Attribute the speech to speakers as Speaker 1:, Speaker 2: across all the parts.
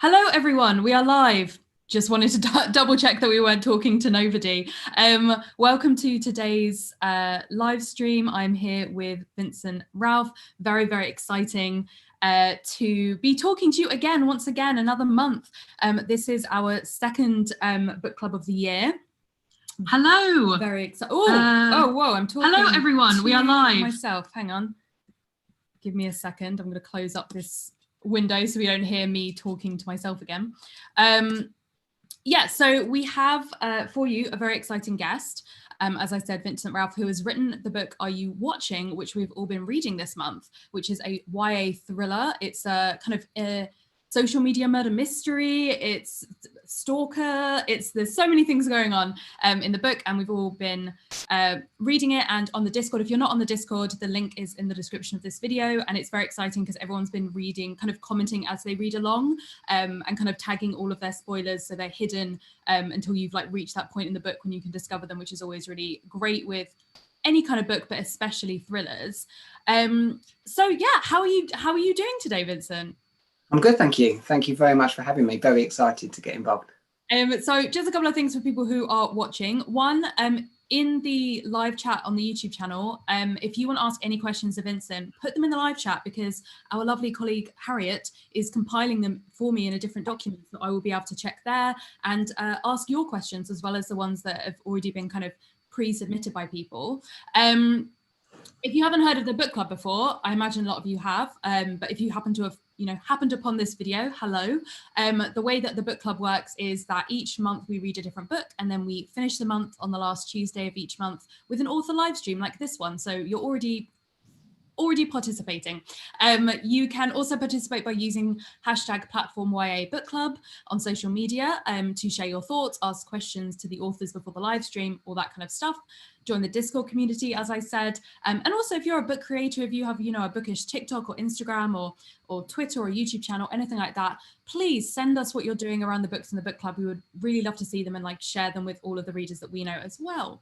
Speaker 1: Hello, everyone. We are live. Just wanted to double check that we weren't talking to nobody. Welcome to today's live stream. I'm here with Vincent, Ralph. Very, very exciting to be talking to you again, once again, another month. This is our second book club of the year.
Speaker 2: Hello.
Speaker 1: Very excited. Oh, whoa, I'm talking.
Speaker 2: Hello, everyone. We are live.
Speaker 1: Myself. Hang on. Give me a second. I'm going to close up this window so we don't hear me talking to myself again. So we have for you a very exciting guest. As I said, Vincent Ralph, who has written the book Are You Watching, which we've all been reading this month, which is a YA thriller. It's a kind of a social media murder mystery. It's stalker. There's so many things going on in the book, and we've all been reading it. And on the Discord, if you're not on the Discord, the link is in the description of this video. And it's very exciting because everyone's been reading, kind of commenting as they read along, and kind of tagging all of their spoilers, so they're hidden until you've like reached that point in the book when you can discover them, which is always really great with any kind of book, but especially thrillers. So yeah, how are you doing today, Vincent?
Speaker 3: I'm good, thank you. Thank you very much for having me. Very excited to get involved.
Speaker 1: So just a couple of things for people who are watching. One, in the live chat on the YouTube channel, if you want to ask any questions of Vincent, put them in the live chat because our lovely colleague Harriet is compiling them for me in a different document, so I will be able to check there and ask your questions as well as the ones that have already been kind of pre-submitted by people. If you haven't heard of the book club before, I imagine a lot of you have, but if you happen to have happened upon this video, hello. The way that the book club works is that each month we read a different book, and then we finish the month on the last Tuesday of each month with an author live stream like this one. So you're already participating. You can also participate by using hashtag PlatformYA BookClub on social media to share your thoughts, ask questions to the authors before the live stream, all that kind of stuff. Join the Discord community, as I said. And also, if you're a book creator, if you have, a bookish TikTok or Instagram or Twitter or YouTube channel, anything like that, please send us what you're doing around the books in the book club. We would really love to see them and like share them with all of the readers that we know as well.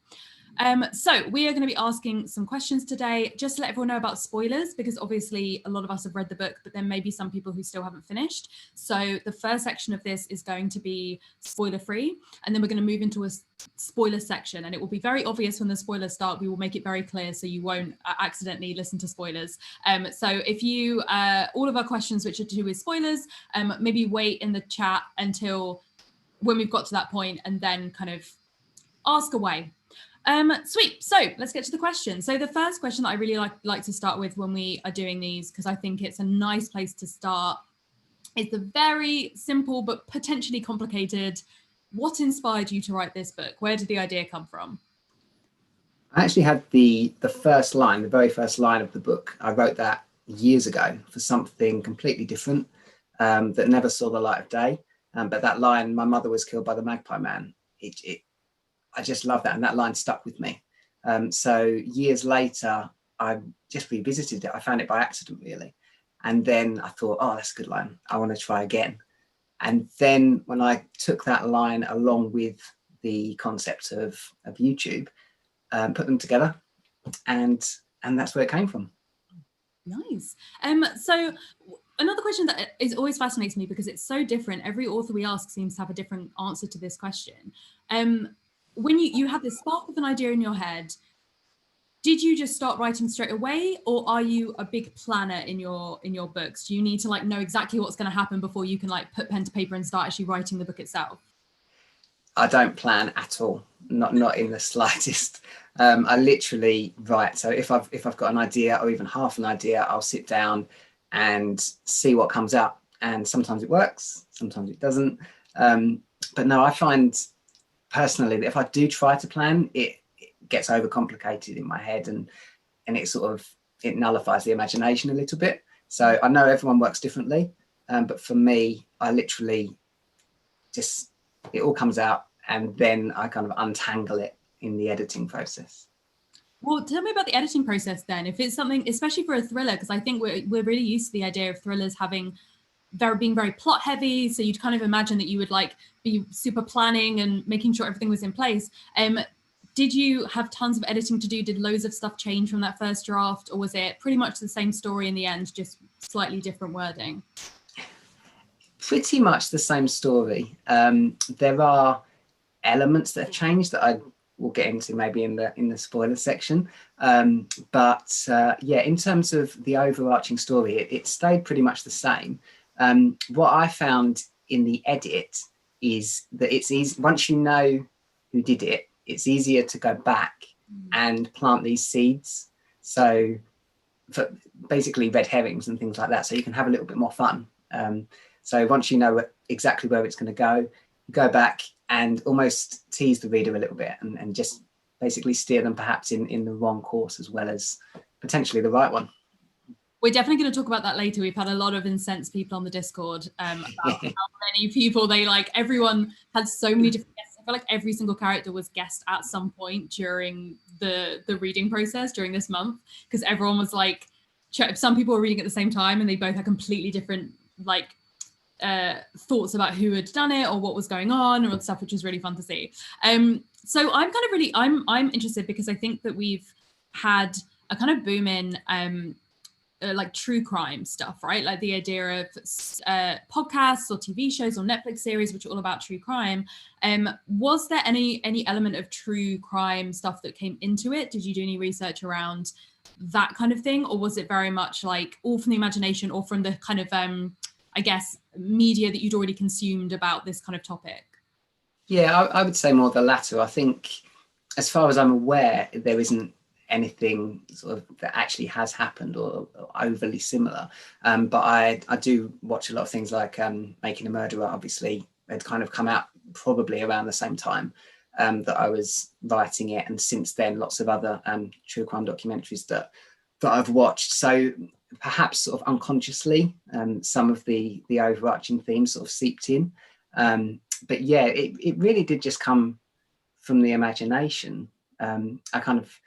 Speaker 1: So we are going to be asking some questions today, just to let everyone know about spoilers, because obviously a lot of us have read the book, but there may be some people who still haven't finished. So the first section of this is going to be spoiler free, and then we're going to move into a spoiler section, and it will be very obvious when the spoilers start. We will make it very clear so you won't accidentally listen to spoilers. So if you, all of our questions which are to do with spoilers, maybe wait in the chat until when we've got to that point and then kind of ask away. Sweet. So let's get to the question. So the first question that I really like to start with when we are doing these, because I think it's a nice place to start, is the very simple but potentially complicated, what inspired you to write this book? Where did the idea come from?
Speaker 3: I actually had the first line, the very first line of the book. I wrote that years ago for something completely different that never saw the light of day. But that line, my mother was killed by the Magpie Man, I just love that, and that line stuck with me. So years later, I just revisited it. I found it by accident, really. And then I thought, oh, that's a good line. I want to try again. And then when I took that line along with the concept of YouTube, put them together, and that's where it came from.
Speaker 1: Nice. So another question that is always fascinates me because it's so different. Every author we ask seems to have a different answer to this question. When you had this spark of an idea in your head, did you just start writing straight away, or are you a big planner in your books? Do you need to like know exactly what's going to happen before you can like put pen to paper and start actually writing the book itself?
Speaker 3: I don't plan at all, not in the slightest. I literally write. So if I've got an idea or even half an idea, I'll sit down and see what comes out. And sometimes it works, sometimes it doesn't. But no, I find personally that if I do try to plan, it gets overcomplicated in my head, and it nullifies the imagination a little bit. So I know everyone works differently, but for me, I literally it all comes out, and then I kind of untangle it in the editing process.
Speaker 1: Well, tell me about the editing process then. If it's something, especially for a thriller, because I think we're really used to the idea of thrillers being very plot heavy, so you'd kind of imagine that you would like be super planning and making sure everything was in place. Did you have tons of editing to do? Did loads of stuff change from that first draft, or was it pretty much the same story in the end, just slightly different wording?
Speaker 3: pretty much the same story. There are elements that have changed that I will get into maybe in the spoiler section. But in terms of the overarching story, it stayed pretty much the same. What I found in the edit is that it's easy, once you know who did it, it's easier to go back and plant these seeds. So for basically red herrings and things like that, so you can have a little bit more fun. So once you know exactly where it's going to go back and almost tease the reader a little bit and just basically steer them perhaps in the wrong course as well as potentially the right one.
Speaker 1: We're definitely going to talk about that later. We've had a lot of incensed people on the Discord about how many people everyone had so many different guests. I feel like every single character was guest at some point during the reading process during this month, because everyone was like, some people were reading at the same time and they both had completely different thoughts about who had done it or what was going on or stuff, which is really fun to see. So I'm kind of I'm interested because I think that we've had a kind of boom in like true crime stuff, right? Like the idea of podcasts or TV shows or Netflix series which are all about true crime. Was there any element of true crime stuff that came into it? Did you do any research around that kind of thing, or was it very much like all from the imagination or from the kind of I guess media that you'd already consumed about this kind of topic?
Speaker 3: Yeah, I would say more the latter. I think as far as I'm aware, there isn't anything sort of that actually has happened or overly similar. But I do watch a lot of things like Making a Murderer, obviously had kind of come out probably around the same time that I was writing it. And since then, lots of other true crime documentaries that I've watched. So perhaps sort of unconsciously, some of the overarching themes sort of seeped in. But yeah, it really did just come from the imagination. I kind of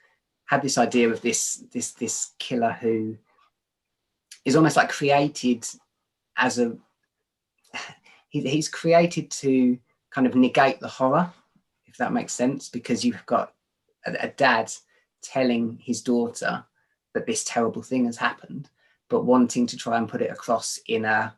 Speaker 3: had this idea of this killer who is almost like created as he's created to kind of negate the horror, if that makes sense, because you've got a dad telling his daughter that this terrible thing has happened, but wanting to try and put it across in a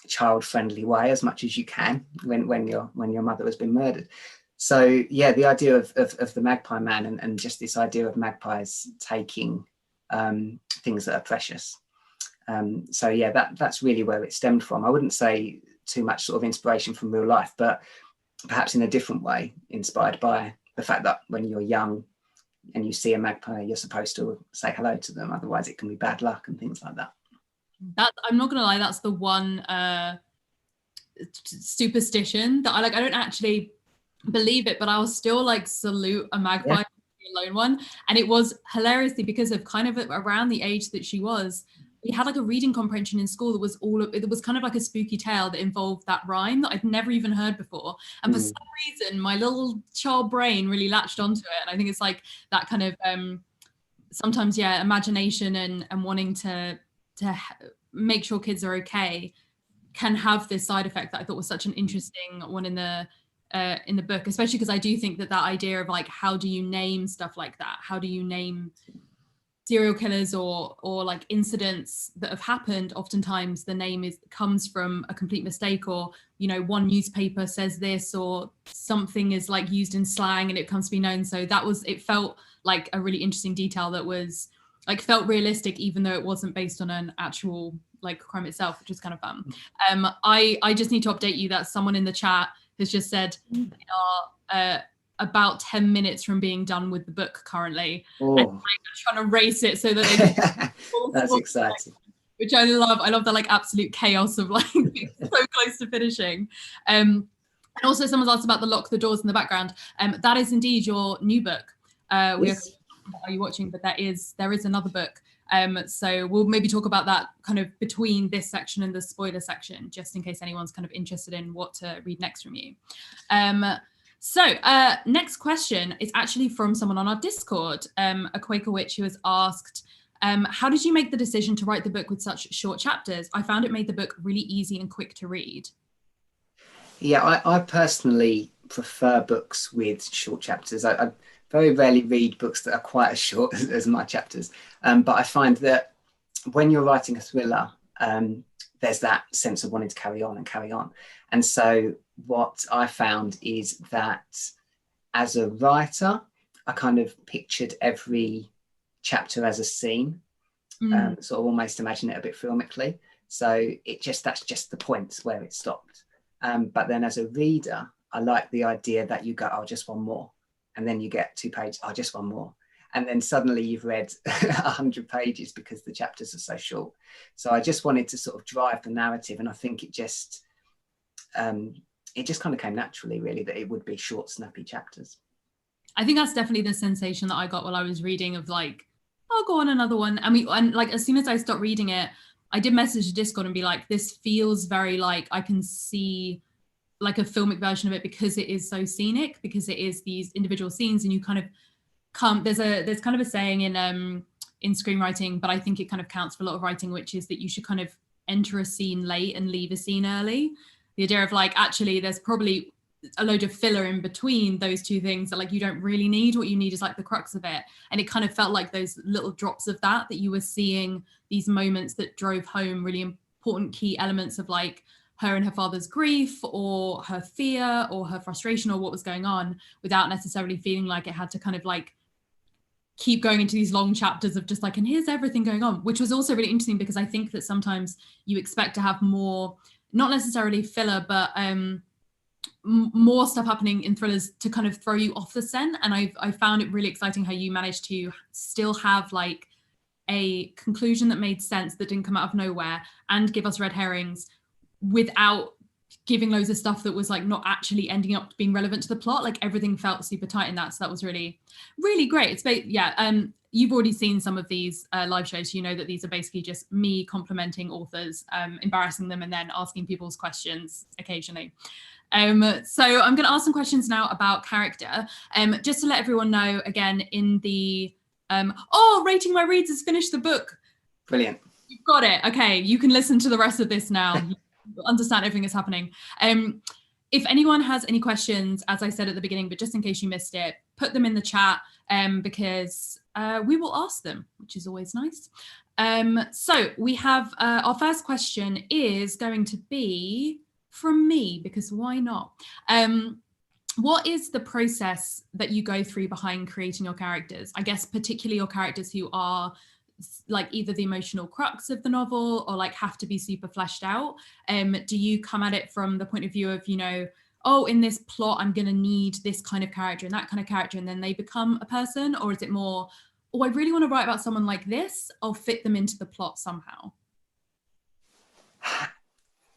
Speaker 3: child-friendly way as much as you can when your mother has been murdered. So yeah, the idea of the Magpie Man and just this idea of magpies taking things that are precious. So yeah, that's really where it stemmed from. I wouldn't say too much sort of inspiration from real life, but perhaps in a different way, inspired by the fact that when you're young and you see a magpie, you're supposed to say hello to them, otherwise it can be bad luck and things like that.
Speaker 1: I'm not gonna lie, that's the one superstition that I don't actually believe it, but I'll still like salute a magpie, a lone one. And it was hilariously because of kind of around the age that she was, we had like a reading comprehension in school that was it was kind of like a spooky tale that involved that rhyme that I'd never even heard before. And for some reason, my little child brain really latched onto it. And I think it's like that kind of sometimes, imagination and wanting to make sure kids are okay can have this side effect that I thought was such an interesting one in the book, especially because I do think that idea of like, how do you name stuff like that? How do you name serial killers or like incidents that have happened? Oftentimes the name comes from a complete mistake, or one newspaper says this, or something is like used in slang and it comes to be known. So it felt like a really interesting detail that was like felt realistic, even though it wasn't based on an actual like crime itself, which is kind of fun. I just need to update you that someone in the chat has just said they are about 10 minutes from being done with the book currently. And like, trying to race it so that they can
Speaker 3: that's exciting.
Speaker 1: Which I love. I love the like absolute chaos of like being so close to finishing. And also someone's asked about the Lock the Doors in the background. That is indeed your new book.
Speaker 3: Yes.
Speaker 1: Are you watching? But there is another book. So we'll maybe talk about that kind of between this section and the spoiler section, just in case anyone's kind of interested in what to read next from you. So next question is actually from someone on our Discord, a Quaker witch, who has asked, how did you make the decision to write the book with such short chapters? I found it made the book really easy and quick to read.
Speaker 3: Yeah, I personally prefer books with short chapters. I very rarely read books that are quite as short as my chapters. But I find that when you're writing a thriller, there's that sense of wanting to carry on and carry on. And so what I found is that as a writer, I kind of pictured every chapter as a scene, sort of almost imagine it a bit filmically. So that's just the point where it stopped. But then as a reader, I like the idea that you go, oh, just one more. And then you get 2 pages, oh, just one more. And then suddenly you've read 100 pages because the chapters are so short. So I just wanted to sort of drive the narrative. And I think it just kind of came naturally, really, that it would be short, snappy chapters.
Speaker 1: I think that's definitely the sensation that I got while I was reading, of like, I'll go on another one. I mean, and like, as soon as I stopped reading it, I did message Discord and be like, this feels very like I can see like a filmic version of it, because it is so scenic, because it is these individual scenes, and you kind of come, there's kind of a saying in screenwriting, but I think it kind of counts for a lot of writing, which is that you should kind of enter a scene late and leave a scene early. The idea of like, actually, there's probably a load of filler in between those two things that like you don't really need. What you need is like the crux of it. And it kind of felt like those little drops of that you were seeing, these moments that drove home really important key elements of like her and her father's grief, or her fear, or her frustration, or what was going on, without necessarily feeling like it had to kind of like keep going into these long chapters of just like, and here's everything going on, which was also really interesting, because I think that sometimes you expect to have more, not necessarily filler, but more stuff happening in thrillers to kind of throw you off the scent. And I found it really exciting how you managed to still have like a conclusion that made sense, that didn't come out of nowhere, and give us red herrings without giving loads of stuff that was like not actually ending up being relevant to the plot. Like everything felt super tight in that. So that was really, really great. It's you've already seen some of these live shows. You know that these are basically just me complimenting authors, embarrassing them, and then asking people's questions occasionally. So I'm going to ask some questions now about character. Just to let everyone know, again, in the Rating My Reads has finished the book.
Speaker 3: Brilliant.
Speaker 1: You've got it. Okay, you can listen to the rest of this now. You understand everything that's happening. If anyone has any questions, as I said at the beginning, but just in case you missed it, put them in the chat, because we will ask them, which is always nice. So we have our first question is going to be from me, because why not? What is the process that you go through behind creating your characters? I guess particularly your characters who are like either the emotional crux of the novel, or like have to be super fleshed out. Do you come at it from the point of view of, you know, oh, in this plot, I'm going to need this kind of character and that kind of character, and then they become a person? Or is it more, oh, I really want to write about someone like this, I'll fit them into the plot somehow?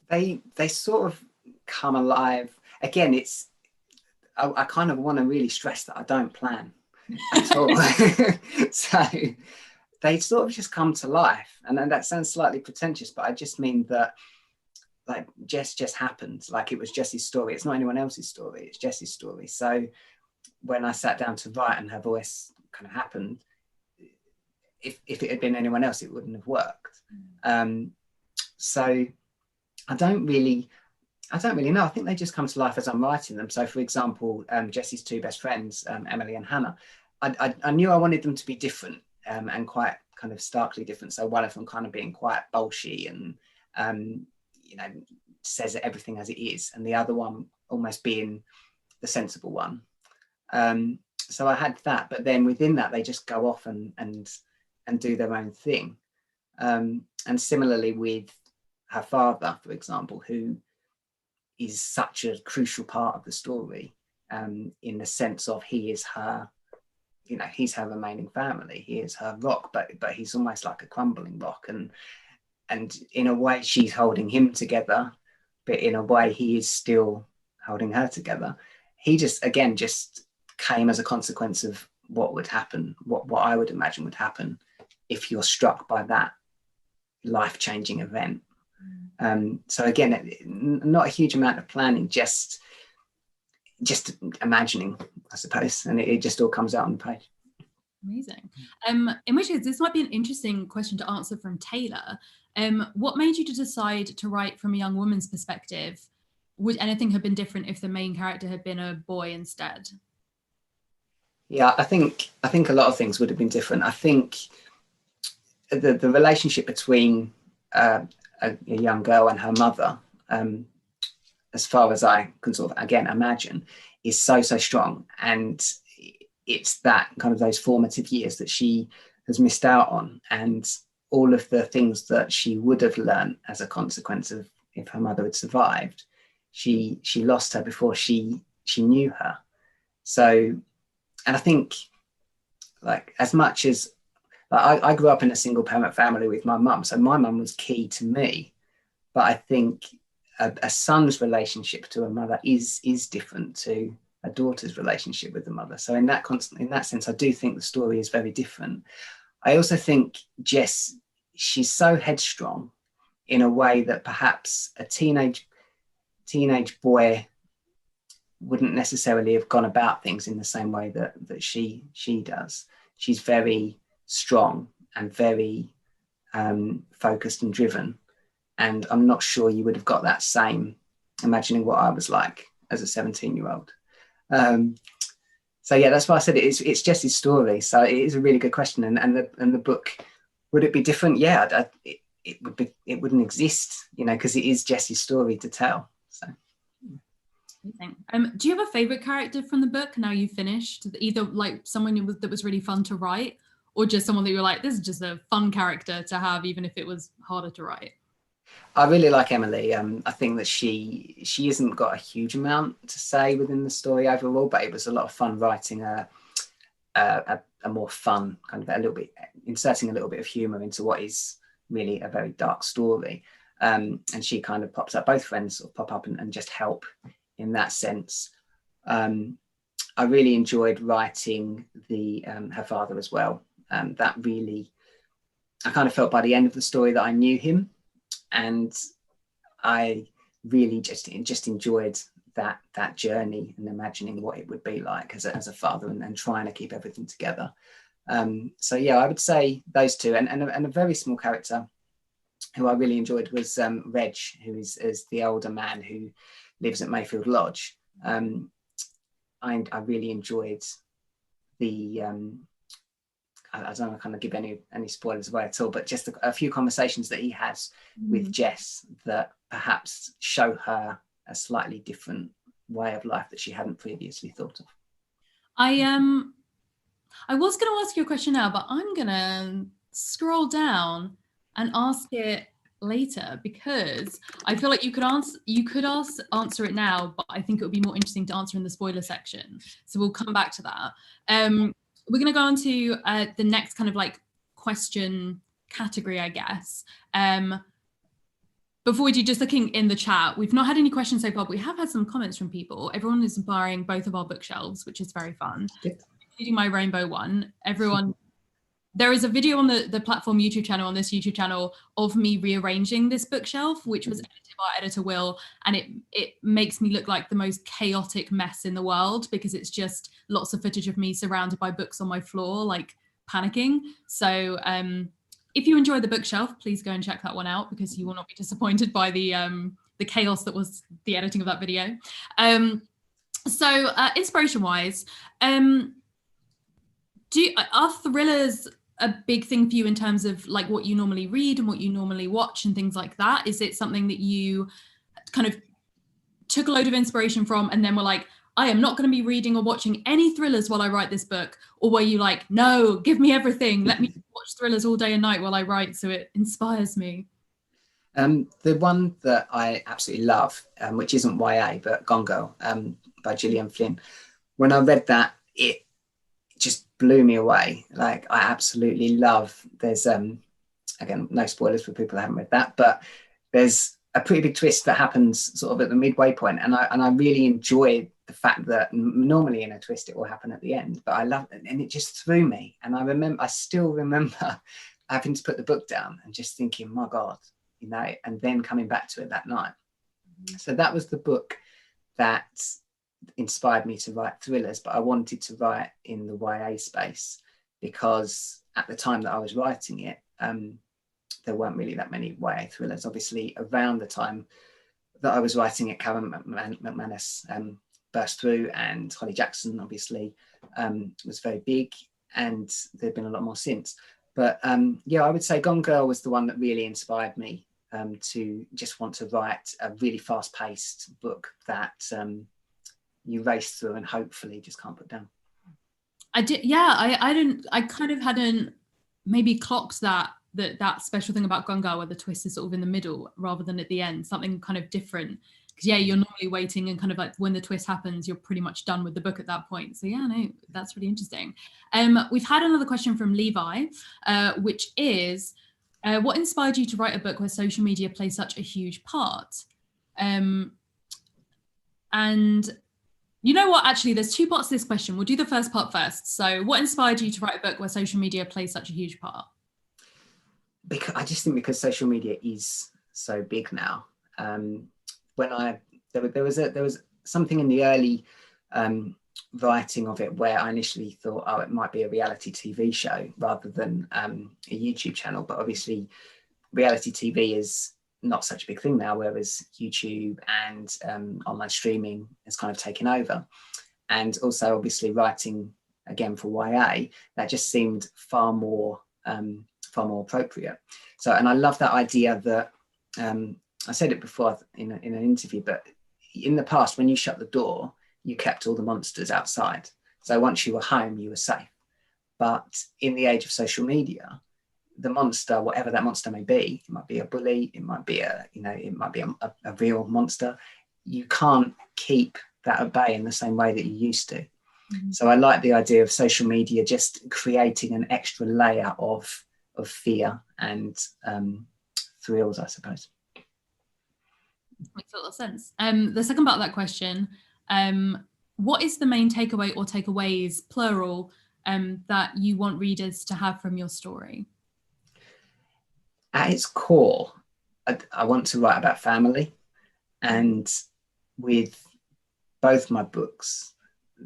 Speaker 3: They sort of come alive. Again, I kind of want to really stress that I don't plan at all. So they sort of just come to life. And then that sounds slightly pretentious, but I just mean that like Jess just happened. Like it was Jess's story. It's not anyone else's story. It's Jess's story. So when I sat down to write and her voice kind of happened, if it had been anyone else, it wouldn't have worked. So I don't really know. I think they just come to life as I'm writing them. So for example, Jess's 2 best friends, Emily and Hannah, I knew I wanted them to be different. And quite kind of starkly different. So one of them kind of being quite bolshy and, you know, says everything as it is. And the other one almost being the sensible one. So I had that, but then within that, they just go off and do their own thing. And similarly with her father, for example, who is such a crucial part of the story, in the sense of he is her, you know, he's her remaining family. He is her rock, but he's almost like a crumbling rock. And in a way, she's holding him together, but in a way, he is still holding her together. He just came as a consequence of what would happen, what I would imagine would happen if you're struck by that life-changing event. So again, not a huge amount of planning, just imagining, I suppose, and it just all comes out on the page.
Speaker 1: Amazing. In which case, this might be an interesting question to answer from Taylor. What made you to decide to write from a young woman's perspective? Would anything have been different if the main character had been a boy instead?
Speaker 3: Yeah, I think a lot of things would have been different. I think the relationship between a a young girl and her mother, as far as I can sort of, again, imagine, is so strong. And it's that kind of those formative years that she has missed out on, and all of the things that she would have learned as a consequence of if her mother had survived, she lost her before she knew her. So, and I think, like, as much as I grew up in a single parent family with my mum, so my mum was key to me, but I think a son's relationship to a mother is different to a daughter's relationship with the mother. So in that sense, I do think the story is very different. I also think Jess, she's so headstrong in a way that perhaps a teenage boy wouldn't necessarily have gone about things in the same way that she does. She's very strong and very focused and driven. And I'm not sure you would have got that same, imagining what I was like as a 17-year-old. So yeah, that's why I said it's Jess's story. So it is a really good question. And the book, would it be different? Yeah, it would be. It wouldn't exist, because it is Jess's story to tell. So.
Speaker 1: Do you have a favorite character from the book now you've finished? Either like someone that was really fun to write, or just someone that you were like, this is just a fun character to have, even if it was harder to write?
Speaker 3: I really like Emily. I think that she hasn't got a huge amount to say within the story overall, but it was a lot of fun writing a more fun kind of inserting a little bit of humour into what is really a very dark story. And she kind of pops up. Both friends sort of pop up and just help in that sense. I really enjoyed writing her father as well. That really, I kind of felt by the end of the story that I knew him. And I really just enjoyed that journey and imagining what it would be like as a father and trying to keep everything together. So yeah, I would say those two, and a very small character who I really enjoyed was Reg, who is the older man who lives at Mayfield Lodge. I really enjoyed the I don't want to kind of give any spoilers away at all, but just a few conversations that he has with Jess that perhaps show her a slightly different way of life that she hadn't previously thought of.
Speaker 1: I was going to ask you a question now, but I'm going to scroll down and ask it later, because I feel like you could answer it now, but I think it would be more interesting to answer in the spoiler section. So we'll come back to that. We're going to go on to the next kind of like question category, I guess. Before we do, just looking in the chat, we've not had any questions so far, but we have had some comments from people. Everyone is borrowing both of our bookshelves, which is very fun, including my rainbow one. There is a video on the Platform YouTube channel, on this YouTube channel, of me rearranging this bookshelf, which was edited by editor Will, and it makes me look like the most chaotic mess in the world, because it's just lots of footage of me surrounded by books on my floor, like panicking. So if you enjoy the bookshelf, please go and check that one out, because you will not be disappointed by the chaos that was the editing of that video. So inspiration-wise, are thrillers a big thing for you in terms of like what you normally read and what you normally watch and things like that? Is it something that you kind of took a load of inspiration from and then were like, I am not going to be reading or watching any thrillers while I write this book? Or were you like, no, give me everything, let me watch thrillers all day and night while I write so it inspires me?
Speaker 3: The one that I absolutely love, which isn't YA, but Gone Girl, by Gillian Flynn. When I read that, it just blew me away. Like, I absolutely love, there's again, no spoilers for people who haven't read that, but there's a pretty big twist that happens sort of at the midway point, and I really enjoyed the fact that normally in a twist it will happen at the end, but I love it, and it just threw me. And I still remember having to put the book down and just thinking, my God, and then coming back to it that night. So that was the book that inspired me to write thrillers, but I wanted to write in the YA space, because at the time that I was writing it, there weren't really that many YA thrillers. Obviously, around the time that I was writing it, Karen McManus burst through, and Holly Jackson obviously was very big, and there've been a lot more since. But yeah, I would say Gone Girl was the one that really inspired me to just want to write a really fast-paced book that you race through and hopefully just can't put down.
Speaker 1: I did, yeah. I kind of hadn't maybe clocked that special thing about Gunga where the twist is sort of in the middle rather than at the end, something kind of different. Because yeah, you're normally waiting and kind of like when the twist happens, you're pretty much done with the book at that point. So yeah, no, that's really interesting. We've had another question from Levi, which is, what inspired you to write a book where social media plays such a huge part? And you know what, actually, there's two parts to this question. We'll do the first part first. So what inspired you to write a book where social media plays such a huge part?
Speaker 3: Because I just think because social media is so big now. There was something in the early writing of it where I initially thought, oh, it might be a reality TV show rather than a YouTube channel. But obviously, reality TV is not such a big thing now, whereas YouTube and online streaming has kind of taken over. And also, obviously, writing again for YA, that just seemed far more appropriate. So, and I love that idea that I said it before in an interview, but in the past, when you shut the door, you kept all the monsters outside. So once you were home, you were safe. But in the age of social media, the monster, whatever that monster may be, it might be a bully, it might be a real monster. You can't keep that at bay in the same way that you used to. Mm-hmm. So I like the idea of social media just creating an extra layer of fear and thrills, I suppose.
Speaker 1: Makes a lot of sense. The second part of that question, what is the main takeaway or takeaways, plural, that you want readers to have from your story?
Speaker 3: At its core, I want to write about family, and with both my books,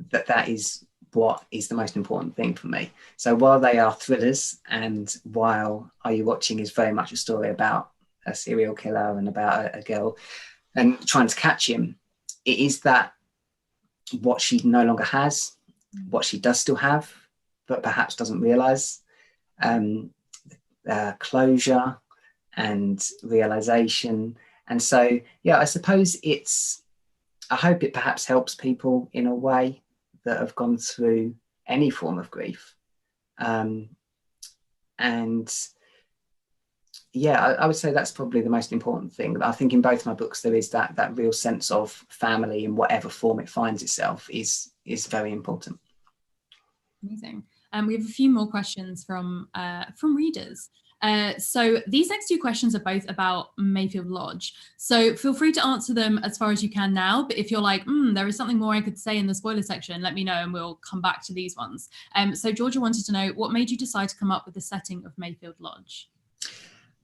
Speaker 3: that is what is the most important thing for me. So while they are thrillers, and while Are You Watching is very much a story about a serial killer and about a girl and trying to catch him, it is that what she no longer has, what she does still have, but perhaps doesn't realize, closure and realization. And so, yeah, I suppose I hope it perhaps helps people in a way that have gone through any form of grief. And yeah, I would say that's probably the most important thing. I think in both my books, there is that real sense of family in whatever form it finds itself is very important.
Speaker 1: Amazing. We have a few more questions from readers. So these next two questions are both about Mayfield Lodge. So feel free to answer them as far as you can now. But if you're like, there is something more I could say in the spoiler section, let me know and we'll come back to these ones. So Georgia wanted to know, what made you decide to come up with the setting of Mayfield Lodge?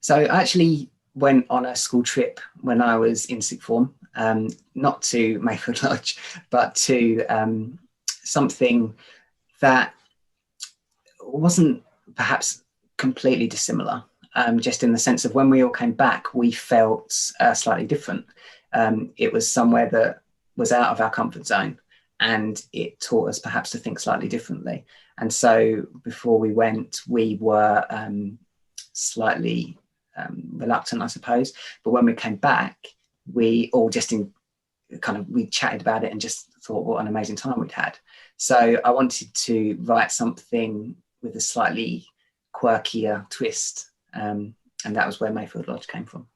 Speaker 3: So I actually went on a school trip when I was in sixth form, not to Mayfield Lodge, but to something that wasn't perhaps completely dissimilar, just in the sense of when we all came back, we felt slightly different. It was somewhere that was out of our comfort zone, and it taught us perhaps to think slightly differently. And so before we went, we were slightly reluctant, I suppose. But when we came back, we all just we chatted about it and just thought what an amazing time we'd had. So I wanted to write something with a slightly quirkier twist, and that was where Mayfield Lodge came from.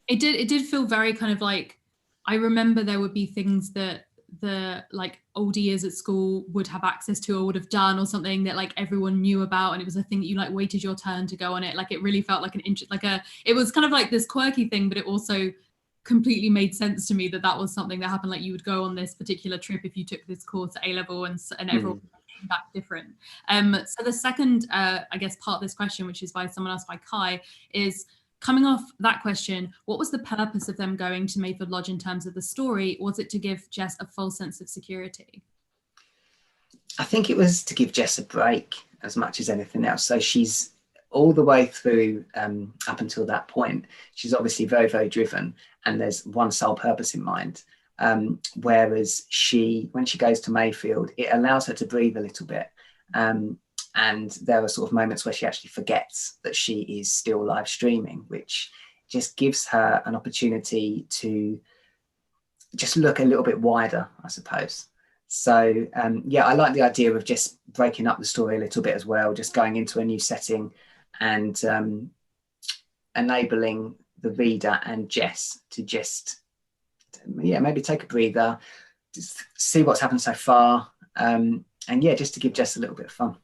Speaker 1: It did feel very kind of like, I remember there would be things that the like older years at school would have access to or would have done, or something that like everyone knew about, and it was a thing that you like waited your turn to go on it. Like it really felt like it was kind of like this quirky thing, but it also completely made sense to me that was something that happened. Like you would go on this particular trip if you took this course at A-level, and everyone came back different. So the second I guess part of this question, which is by someone else, by Kai, is coming off that question, what was the purpose of them going to Mayfield Lodge in terms of the story? Was it to give Jess a false sense of security?
Speaker 3: I think it was to give Jess a break as much as anything else. So she's all the way through up until that point, she's obviously very, very driven, and there's one sole purpose in mind. Whereas when she goes to Mayfield, it allows her to breathe a little bit. And there are sort of moments where she actually forgets that she is still live streaming, which just gives her an opportunity to just look a little bit wider, I suppose. So yeah, I like the idea of just breaking up the story a little bit as well, just going into a new setting and enabling the reader and Jess to just, yeah, maybe take a breather, just see what's happened so far, and yeah, just to give Jess a little bit of fun.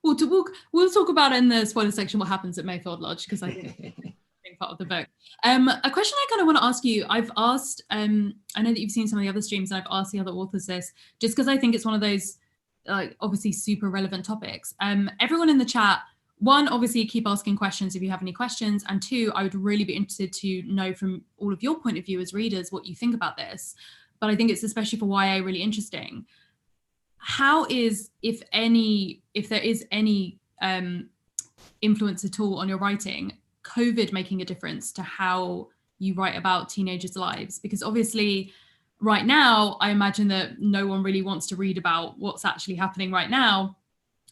Speaker 1: We'll talk about in the spoiler section what happens at Mayfield Lodge, because I think it's part of the book. A question I kind of want to ask you, I've asked, I know that you've seen some of the other streams, and I've asked the other authors this, just because I think it's one of those, like, obviously super relevant topics. Everyone in the chat, one, obviously keep asking questions if you have any questions, and two, I would really be interested to know from all of your point of view as readers what you think about this. But I think it's especially for YA really interesting. How is, if there is any influence at all on your writing, COVID making a difference to how you write about teenagers' lives? Because obviously right now, I imagine that no one really wants to read about what's actually happening right now.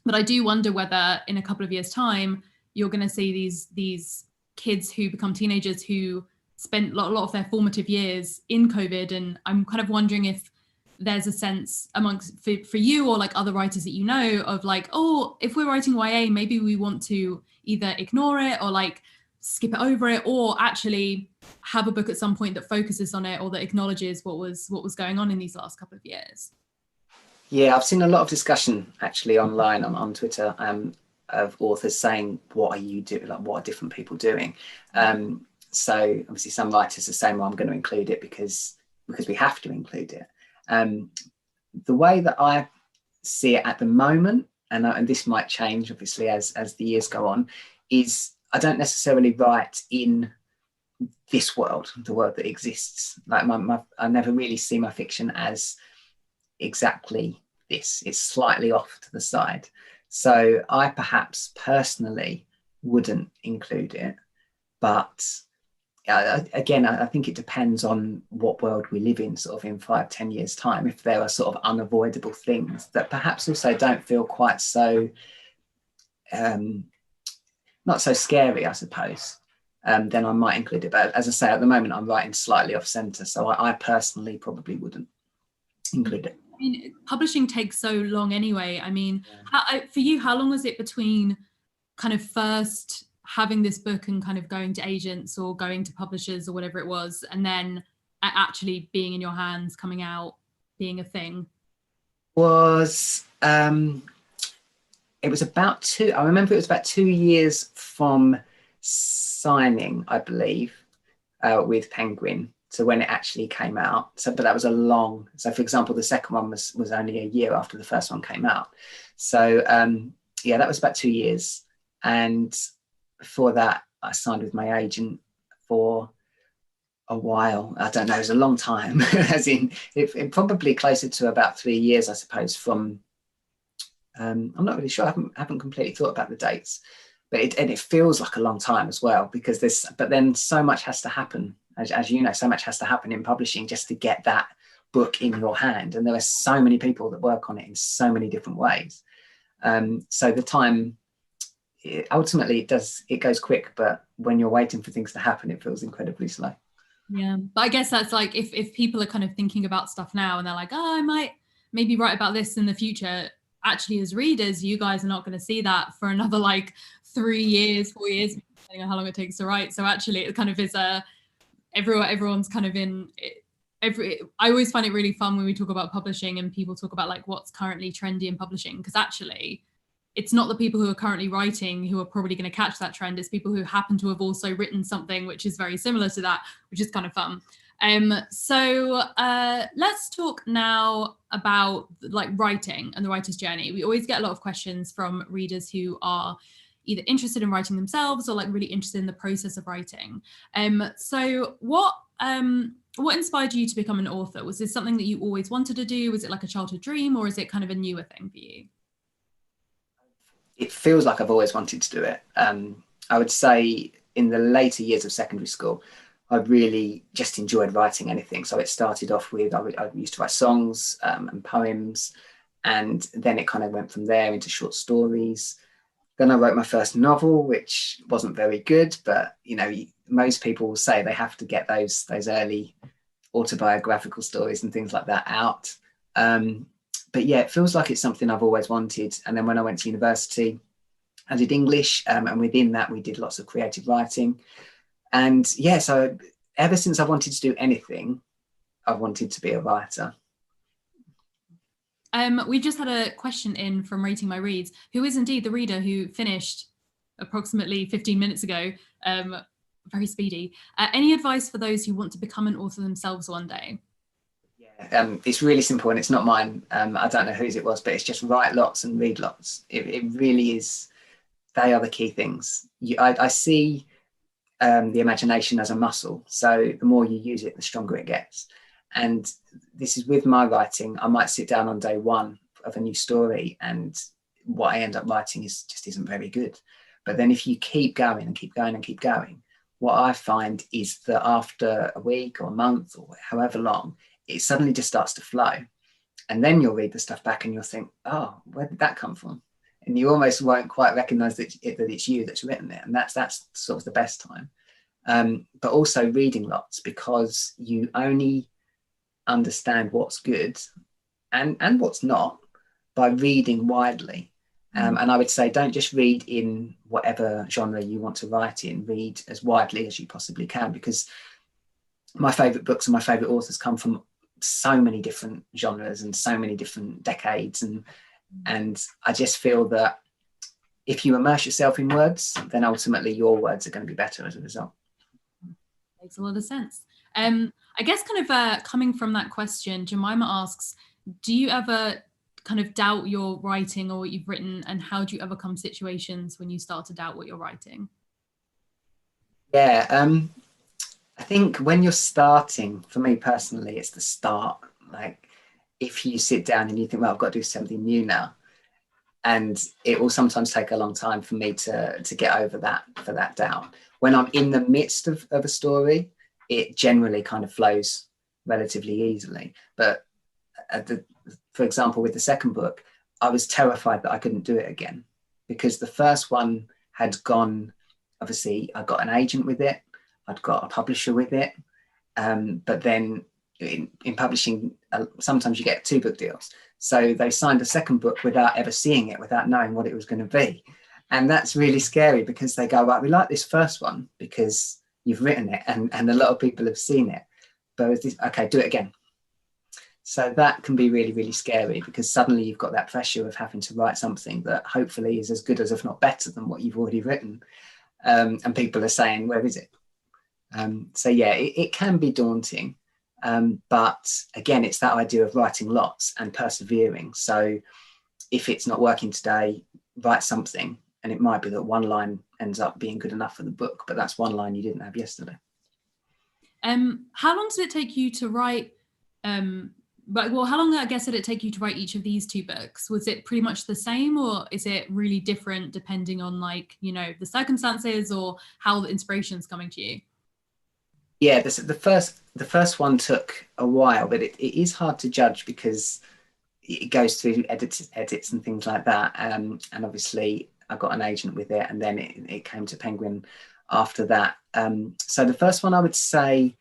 Speaker 1: But I do wonder whether in a couple of years' time, you're going to see these kids who become teenagers who spent a lot of their formative years in COVID. And I'm kind of wondering if there's a sense amongst, for you or like other writers that you know, of like, oh, if we're writing YA, maybe we want to either ignore it or like skip it over it, or actually have a book at some point that focuses on it or that acknowledges what was going on in these last couple of years.
Speaker 3: Yeah, I've seen a lot of discussion actually online on Twitter of authors saying, what are you doing? Like, what are different people doing? So obviously some writers are saying, well, I'm going to include it because we have to include it. The way that I see it at the moment, and this might change obviously as the years go on, is I don't necessarily write in this world, the world that exists. Like I never really see my fiction as exactly this. It's slightly off to the side. So I perhaps personally wouldn't include it, but again, I think it depends on what world we live in, sort of in 5-10 years time. If there are sort of unavoidable things that perhaps also don't feel quite so not so scary, I suppose, then I might include it. But as I say, at the moment I'm writing slightly off centre, so I personally probably wouldn't include it.
Speaker 1: I mean, publishing takes so long anyway. I mean, for you, how long was it between kind of first having this book and kind of going to agents or going to publishers or whatever it was, and then actually being in your hands, coming out, being a thing?
Speaker 3: It was about I remember it was about 2 years from signing, I believe, with Penguin, to when it actually came out. So, but that was so for example, the second one was only a year after the first one came out. So yeah, that was about 2 years. And before that, I signed with my agent for a while. I don't know, it was a long time, as in it probably closer to about 3 years, I suppose, from, I'm not really sure, I haven't completely thought about the dates, but it feels like a long time as well, because but then so much has to happen, as you know, so much has to happen in publishing just to get that book in your hand. And there are so many people that work on it in so many different ways. So the time, ultimately it goes quick, but when you're waiting for things to happen, it feels incredibly slow.
Speaker 1: Yeah, but I guess that's like, if people are kind of thinking about stuff now and they're like, oh, I might maybe write about this in the future, actually as readers, you guys are not going to see that for another like 3 years, 4 years, depending on how long it takes to write. So actually it kind of is everyone's kind of in I always find it really fun when we talk about publishing and people talk about like what's currently trendy in publishing, because actually it's not the people who are currently writing who are probably going to catch that trend. It's people who happen to have also written something which is very similar to that, which is kind of fun. So let's talk now about like writing and the writer's journey. We always get a lot of questions from readers who are either interested in writing themselves or like really interested in the process of writing. So what inspired you to become an author? Was this something that you always wanted to do? Was it like a childhood dream, or is it kind of a newer thing for you?
Speaker 3: It feels like I've always wanted to do it. I would say in the later years of secondary school, I really just enjoyed writing anything. So it started off with, I used to write songs and poems, and then it kind of went from there into short stories. Then I wrote my first novel, which wasn't very good, but you know, most people will say they have to get those early autobiographical stories and things like that out. But yeah, it feels like it's something I've always wanted. And then when I went to university, I did English, and within that we did lots of creative writing. And yeah, so ever since I wanted to do anything, I've wanted to be a writer.
Speaker 1: We just had a question in from Rating My Reads, who is indeed the reader who finished approximately 15 minutes ago. Very speedy. Any advice for those who want to become an author themselves one day?
Speaker 3: Yeah, it's really simple, and it's not mine. I don't know whose it was, but it's just write lots and read lots. It really is. They are the key things. I see the imagination as a muscle. So the more you use it, the stronger it gets. And this is with my writing. I might sit down on day one of a new story, and what I end up writing just isn't very good. But then if you keep going and keep going and keep going, what I find is that after a week or a month or however long, it suddenly just starts to flow. And then you'll read the stuff back and you'll think, oh, where did that come from? And you almost won't quite recognize that it's you that's written it. And that's sort of the best time. But also reading lots, because you only understand what's good and what's not by reading widely. And I would say don't just read in whatever genre you want to write in, read as widely as you possibly can, because my favourite books and my favourite authors come from so many different genres and so many different decades. And I just feel that if you immerse yourself in words, then ultimately your words are going to be better as a result.
Speaker 1: Makes a lot of sense. I guess kind of coming from that question, Jemima asks, do you ever kind of doubt your writing or what you've written, and how do you overcome situations when you start to doubt what you're writing?
Speaker 3: Yeah, I think when you're starting, for me personally, it's the start. Like if you sit down and you think, well, I've got to do something new now, and it will sometimes take a long time for me to get over that doubt. When I'm in the midst of a story, it generally kind of flows relatively easily. But for example, with the second book, I was terrified that I couldn't do it again, because the first one had gone, obviously I got an agent with it, I'd got a publisher with it, but then in publishing, sometimes you get 2 book deals. So they signed a second book without ever seeing it, without knowing what it was going to be. And that's really scary, because they go, right, we like this first one because you've written it and a lot of people have seen it. But okay, do it again. So that can be really, really scary, because suddenly you've got that pressure of having to write something that hopefully is as good as, if not better than, what you've already written. And people are saying, where is it? So yeah, it can be daunting. But again, it's that idea of writing lots and persevering. So if it's not working today, write something. And it might be that one line ends up being good enough for the book, but that's one line you didn't have yesterday.
Speaker 1: How long does it take you to write? How long, I guess, did it take you to write each of these 2 books? Was it pretty much the same, or is it really different depending on, like, you know, the circumstances or how the inspiration's coming to you?
Speaker 3: Yeah, the first one took a while, but it is hard to judge because it goes through edits and things like that. And obviously I got an agent with it, and then it came to Penguin after that. So the first one, I would say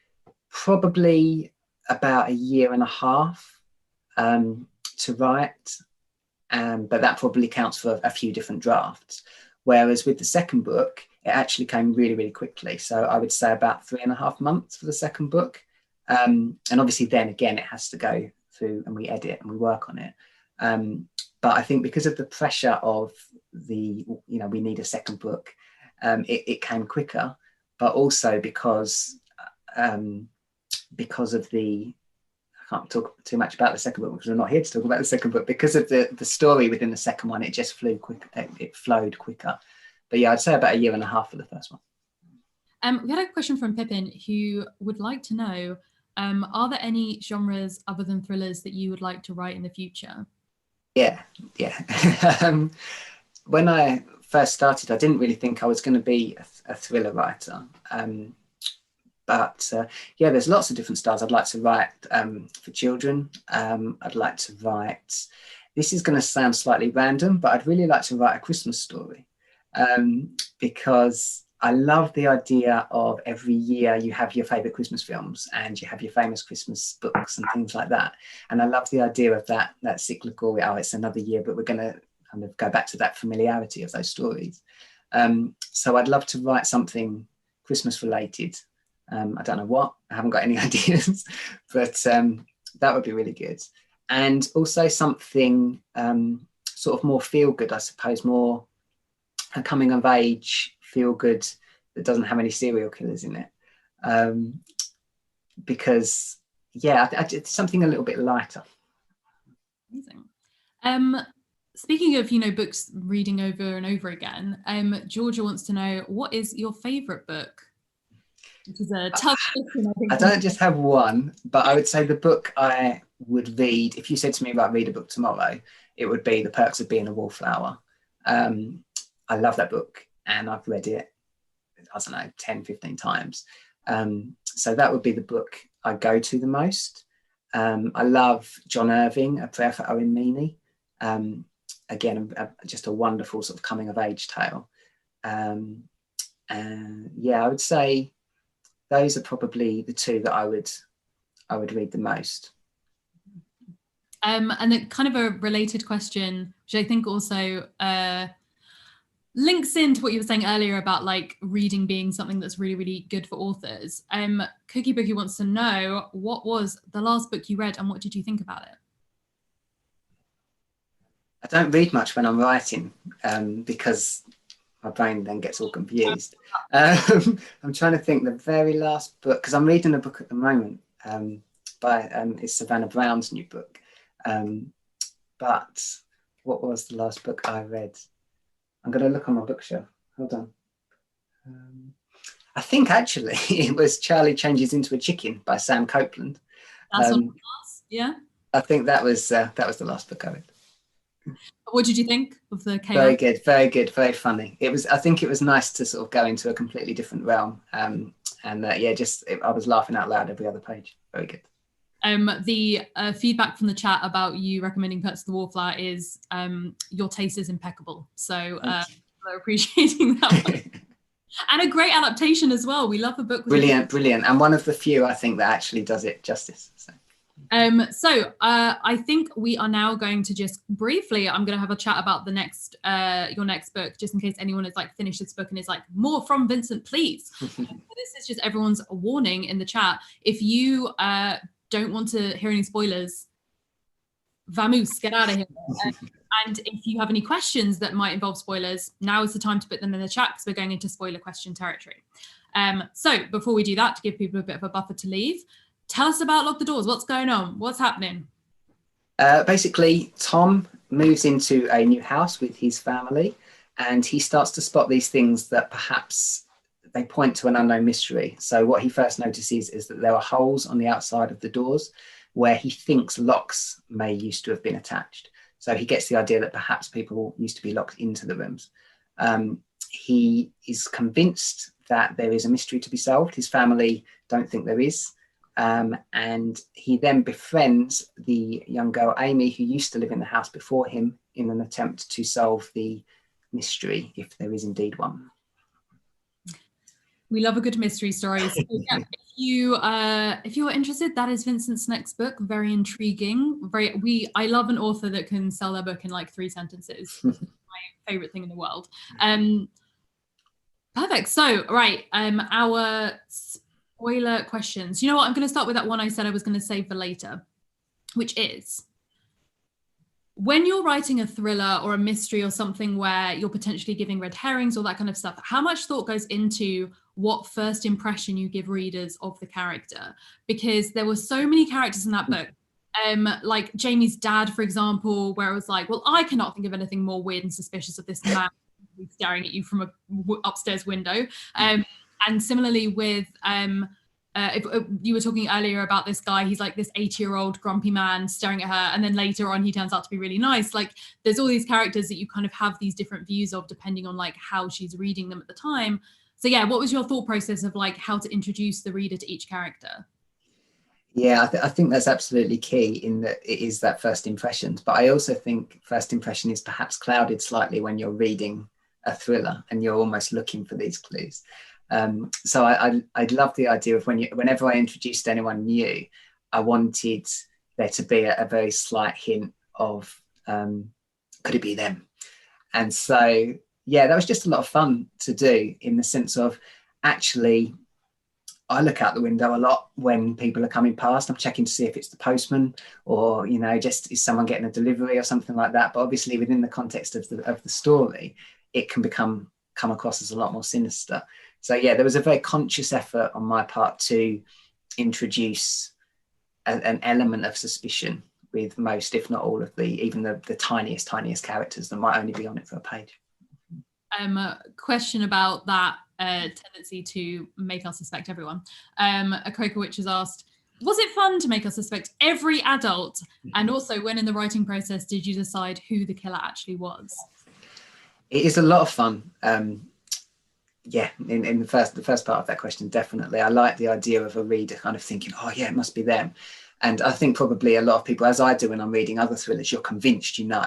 Speaker 3: probably about 1.5 years to write. But that probably counts for a few different drafts. Whereas with the second book, it actually came really, really quickly. So I would say about 3.5 months for the second book. And obviously then again, it has to go through and we edit and we work on it. But I think because of the pressure of we need a second book, it came quicker, but also because of the, I can't talk too much about the second book because we're not here to talk about the second book, because of the story within the second one, it just flew quick. It flowed quicker. But yeah, I'd say about 1.5 years for the first one.
Speaker 1: We had a question from Pippin who would like to know, are there any genres other than thrillers that you would like to write in the future?
Speaker 3: Yeah. When I first started, I didn't really think I was going to be a thriller writer. But there's lots of different styles. I'd like to write for children. I'd like to write, this is going to sound slightly random, but I'd really like to write a Christmas story. because I love the idea of every year you have your favourite Christmas films and you have your famous Christmas books and things like that. And I love the idea of that cyclical, oh, it's another year, but we're going to kind of go back to that familiarity of those stories. So I'd love to write something Christmas related. I don't know what, I haven't got any ideas, but that would be really good. And also something sort of more feel good, I suppose, more a coming of age feel good that doesn't have any serial killers in it. Because, yeah, it's something a little bit lighter.
Speaker 1: Amazing. Speaking of, books reading over and over again, Georgia wants to know, what is your favourite book? Which is a tough question, I think.
Speaker 3: I don't just have one, but I would say the book I would read, if you said to me about read a book tomorrow, it would be The Perks of Being a Wallflower. I love that book and I've read it, I don't know, 10, 15 times. So that would be the book I go to the most. I love John Irving, A Prayer for Owen Meany. Again, just a wonderful sort of coming of age tale. And yeah, I would say those are probably the two that I would read the most.
Speaker 1: And a kind of a related question, which I think also links into what you were saying earlier about like reading being something that's really, really good for authors. Cookie Bookie wants to know, what was the last book you read and what did you think about it?
Speaker 3: I don't read much when I'm writing because my brain then gets all confused. I'm trying to think the very last book, because I'm reading a book at the moment by it's Savannah Brown's new book. But what was the last book I read? I'm going to look on my bookshelf. Hold on. I think actually it was Charlie Changes into a Chicken by Sam Copeland.
Speaker 1: That's what it was, yeah?
Speaker 3: I think that was the last book I read.
Speaker 1: What did you think of the chaos?
Speaker 3: Very good, very good, very funny. I think it was nice to sort of go into a completely different realm. Yeah, I was laughing out loud every other page. Very good.
Speaker 1: The feedback from the chat about you recommending Perks of the Wallflower is your taste is impeccable. So we're appreciating that one. And a great adaptation as well. We love a book.
Speaker 3: Brilliant. And one of the few, I think, that actually does it justice. So
Speaker 1: I think we are now going to just briefly, I'm going to have a chat about the next, your next book, just in case anyone has like finished this book and is like, more from Vincent, please. So this is just everyone's warning in the chat. If you don't want to hear any spoilers, vamoose, get out of here. And if you have any questions that might involve spoilers, now is the time to put them in the chat because we're going into spoiler question territory. So before we do that, to give people a bit of a buffer to leave, tell us about Lock the Doors. What's going on? What's happening?
Speaker 3: Basically, Tom moves into a new house with his family and he starts to spot these things that perhaps they point to an unknown mystery. So what he first notices is that there are holes on the outside of the doors where he thinks locks may used to have been attached. So he gets the idea that perhaps people used to be locked into the rooms. He is convinced that there is a mystery to be solved. His family don't think there is. And he then befriends the young girl, Amy, who used to live in the house before him in an attempt to solve the mystery, if there is indeed one.
Speaker 1: We love a good mystery story. So, yeah, if you're interested, that is Vincent's next book. Very intriguing. I love an author that can sell their book in like 3 sentences. My favorite thing in the world. Perfect. So, right, our spoiler questions. You know what? I'm going to start with that one I said I was going to save for later, which is, when you're writing a thriller or a mystery or something where you're potentially giving red herrings or that kind of stuff, how much thought goes into what first impression you give readers of the character? Because there were so many characters in that book. Like Jamie's dad, for example, where it was like, well, I cannot think of anything more weird and suspicious of this man staring at you from a upstairs window. And similarly with if you were talking earlier about this guy, he's like this 80-year-old grumpy man staring at her, and then later on he turns out to be really nice. Like there's all these characters that you kind of have these different views of depending on like how she's reading them at the time. So yeah, what was your thought process of like how to introduce the reader to each character?
Speaker 3: Yeah, I think that's absolutely key in that it is that first impressions. But I also think first impression is perhaps clouded slightly when you're reading a thriller and you're almost looking for these clues. So I love the idea of whenever I introduced anyone new, I wanted there to be a very slight hint of, could it be them? And so, yeah, that was just a lot of fun to do, in the sense of, actually, I look out the window a lot when people are coming past. I'm checking to see if it's the postman, or, you know, just is someone getting a delivery or something like that. But obviously within the context of the story, it can come across as a lot more sinister. So yeah, there was a very conscious effort on my part to introduce an element of suspicion with most, if not all, of even the tiniest characters that might only be on it for a page.
Speaker 1: A question about that tendency to make us suspect everyone. A Croaker Witch has asked, was it fun to make us suspect every adult? And also, when in the writing process did you decide who the killer actually was?
Speaker 3: It is a lot of fun. Yeah, in the first part of that question, definitely. I like the idea of a reader kind of thinking, oh yeah, it must be them. And I think probably a lot of people, as I do when I'm reading other thrillers, you're convinced you know.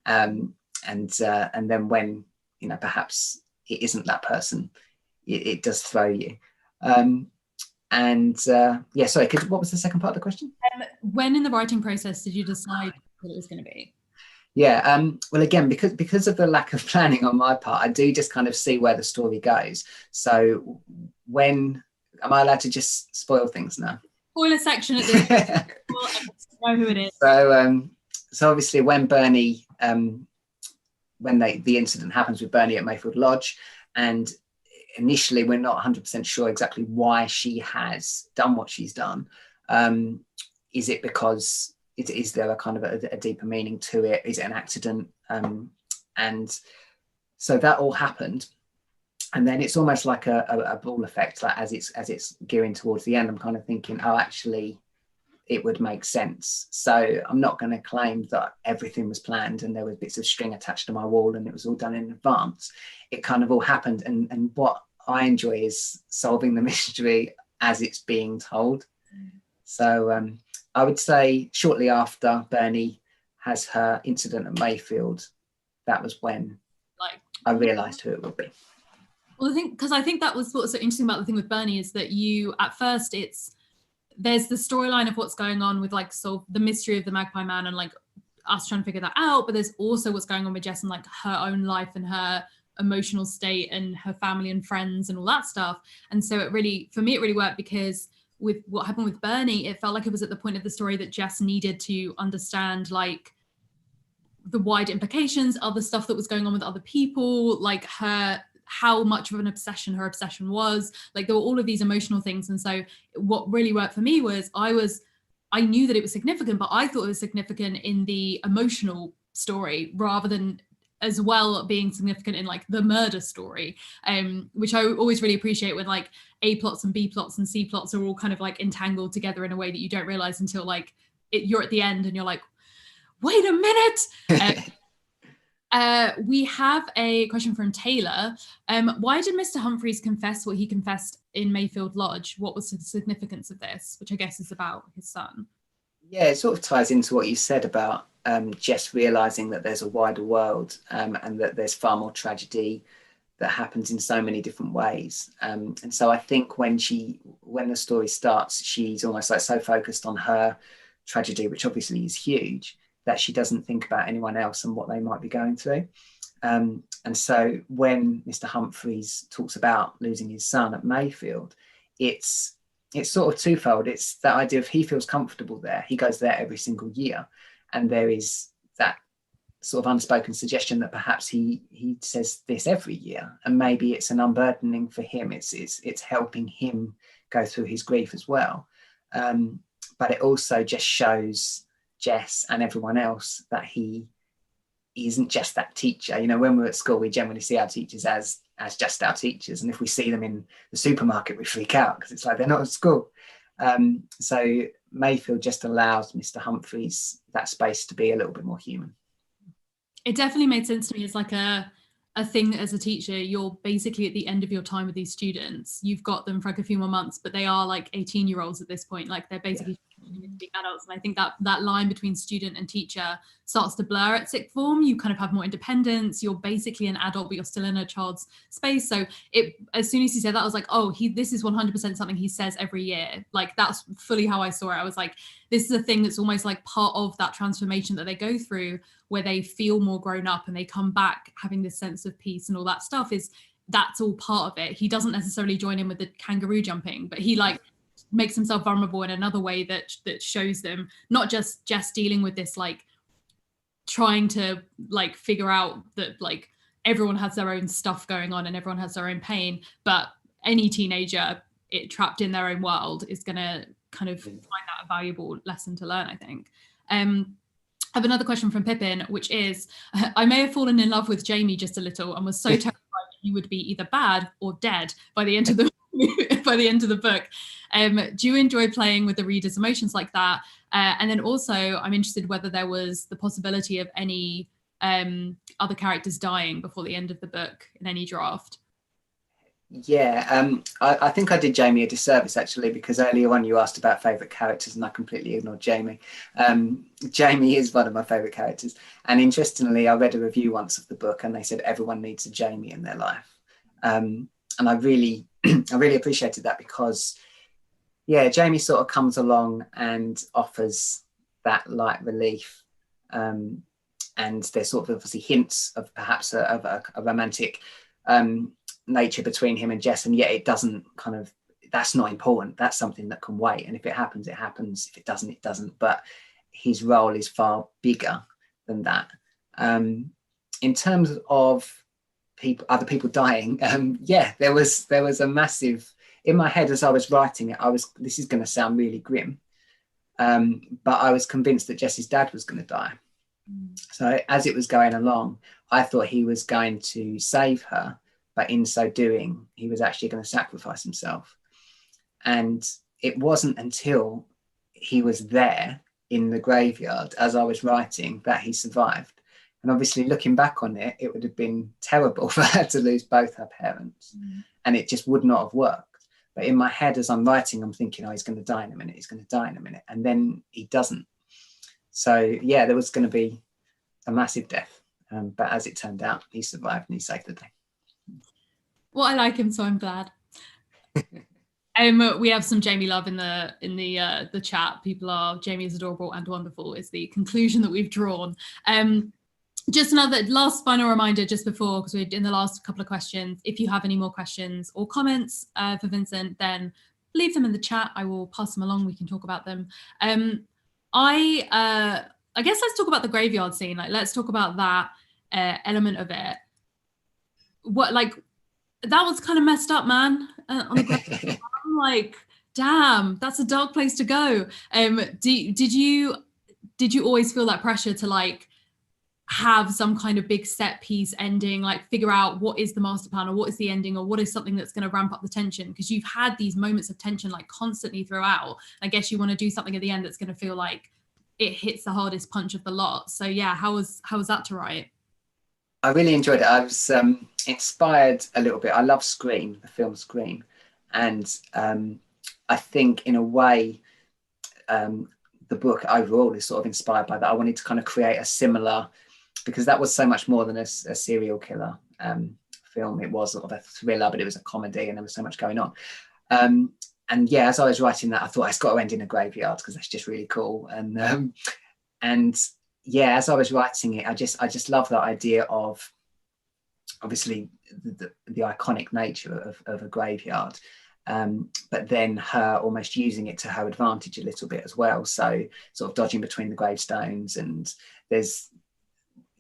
Speaker 3: And then when, you know, perhaps it isn't that person, it does throw you. Yeah, sorry, what was the second part of the question?
Speaker 1: When in the writing process did you decide what it was going to be?
Speaker 3: Yeah, well, again, because of the lack of planning on my part, I do just kind of see where the story goes. So am I allowed to just spoil things now?
Speaker 1: Spoiler section at the know who it is.
Speaker 3: So obviously when Bernie, when the incident happens with Bernie at Mayfield Lodge, and initially we're not 100% sure exactly why she has done what she's done. Is it because is there a kind of a deeper meaning to it? Is it an accident? And so that all happened. And then it's almost like a ball effect, like as it's gearing towards the end, I'm kind of thinking, oh, actually, it would make sense. So I'm not going to claim that everything was planned and there were bits of string attached to my wall and it was all done in advance. It kind of all happened. And what I enjoy is solving the mystery as it's being told. So I would say shortly after Bernie has her incident at Mayfield, that was when I realised who it would be.
Speaker 1: Well, I think that was what's so interesting about the thing with Bernie is that at first there's the storyline of what's going on with like solve the mystery of the Magpie Man and like us trying to figure that out, but there's also what's going on with Jess and like her own life and her emotional state and her family and friends and all that stuff. And so for me it really worked, because with what happened with Bernie, it felt like it was at the point of the story that Jess needed to understand like the wide implications, other stuff that was going on with other people, like how much of an obsession her obsession was. Like there were all of these emotional things. And so what really worked for me was I knew that it was significant, but I thought it was significant in the emotional story rather than as well being significant in like the murder story, which I always really appreciate when like A plots and B plots and C plots are all kind of like entangled together in a way that you don't realize until like you're at the end and you're like, wait a minute. We have a question from Taylor. Why did Mr. Humphreys confess what he confessed in Mayfield Lodge? What was the significance of this? Which I guess is about his son.
Speaker 3: Yeah, it sort of ties into what you said about Jess realising that there's a wider world and that there's far more tragedy that happens in so many different ways. And so I think when the story starts, she's almost like so focused on her tragedy, which obviously is huge, that she doesn't think about anyone else and what they might be going through. And so when Mr. Humphreys talks about losing his son at Mayfield, it's sort of twofold. It's that idea of he feels comfortable there. He goes there every single year. And there is that sort of unspoken suggestion that perhaps he says this every year. And maybe it's an unburdening for him. It's helping him go through his grief as well. But it also just shows Jess and everyone else that he isn't just that teacher. You know, when we're at school, we generally see our teachers as just our teachers, and if we see them in the supermarket, we freak out because it's like they're not at school. So Mayfield just allows Mr. Humphreys that space to be a little bit more human.
Speaker 1: It definitely made sense to me as like a thing that as a teacher, you're basically at the end of your time with these students. You've got them for like a few more months, but they are like 18-year-olds at this point. Like they're basically pretending to be adults. And I think that line between student and teacher starts to blur at sixth form. You kind of have more independence. You're basically an adult, but you're still in a child's space. So as soon as he said that, I was like, oh, this is 100% something he says every year. Like, that's fully how I saw it. I was like, this is a thing that's almost like part of that transformation that they go through, where they feel more grown up and they come back having this sense of peace and all that stuff. That's all part of it. He doesn't necessarily join in with the kangaroo jumping, but he like makes himself vulnerable in another way that shows them not just dealing with this, like trying to like figure out that like everyone has their own stuff going on and everyone has their own pain, but any teenager trapped in their own world is going to kind of find that a valuable lesson to learn, I think. I have another question from Pippin, which is, I may have fallen in love with Jamie just a little and was so terrified he would be either bad or dead by the end of the book. Do you enjoy playing with the reader's emotions like that? And then also, I'm interested whether there was the possibility of any other characters dying before the end of the book in any draft.
Speaker 3: Yeah, I think I did Jamie a disservice, actually, because earlier on you asked about favourite characters and I completely ignored Jamie. Jamie is one of my favourite characters. And interestingly, I read a review once of the book and they said everyone needs a Jamie in their life. And I really appreciated that, because, yeah, Jamie sort of comes along and offers that light relief. And there's sort of obviously hints of perhaps a romantic nature between him and Jess, and yet it doesn't that's not important. That's something that can wait, and if it happens, it happens. If it doesn't, it doesn't. But his role is far bigger than that. In terms of other people dying, yeah, there was a massive, in my head as I was writing it, this is going to sound really grim, but I was convinced that Jess's dad was going to die. So as it was going along, I thought he was going to save her, but in so doing, he was actually going to sacrifice himself. And it wasn't until he was there in the graveyard as I was writing that he survived. And obviously, looking back on it, it would have been terrible for her to lose both her parents. And it just would not have worked. But in my head, as I'm writing, I'm thinking, oh, he's going to die in a minute. He's going to die in a minute. And then he doesn't. So, yeah, there was going to be a massive death. But as it turned out, he survived and he saved the day.
Speaker 1: Well, I like him, so I'm glad. We have some Jamie love in the chat. People are, Jamie is adorable and wonderful is the conclusion that we've drawn. Just another last final reminder just before, because we're in the last couple of questions. If you have any more questions or comments for Vincent, then leave them in the chat. I will pass them along. We can talk about them. I guess let's talk about the graveyard scene. Like, let's talk about that element of it. That was kind of messed up, man. On the I'm like, damn, that's a dark place to go. Did you always feel that pressure to like have some kind of big set piece ending, like figure out what is the master plan or what is the ending or what is something that's going to ramp up the tension? Because you've had these moments of tension like constantly throughout. I guess you want to do something at the end that's going to feel like it hits the hardest punch of the lot. So yeah, how was that to write?
Speaker 3: I really enjoyed it. I was inspired a little bit. I love Scream, the film Scream. And I think in a way, the book overall is sort of inspired by that. I wanted to kind of create a similar, because that was so much more than a serial killer film. It was sort of a thriller, but it was a comedy and there was so much going on. And yeah, as I was writing that, I thought it's got to end in a graveyard because that's just really cool. And yeah, as I was writing it, I just love that idea of obviously the iconic nature of a graveyard, but then her almost using it to her advantage a little bit as well. So sort of dodging between the gravestones, and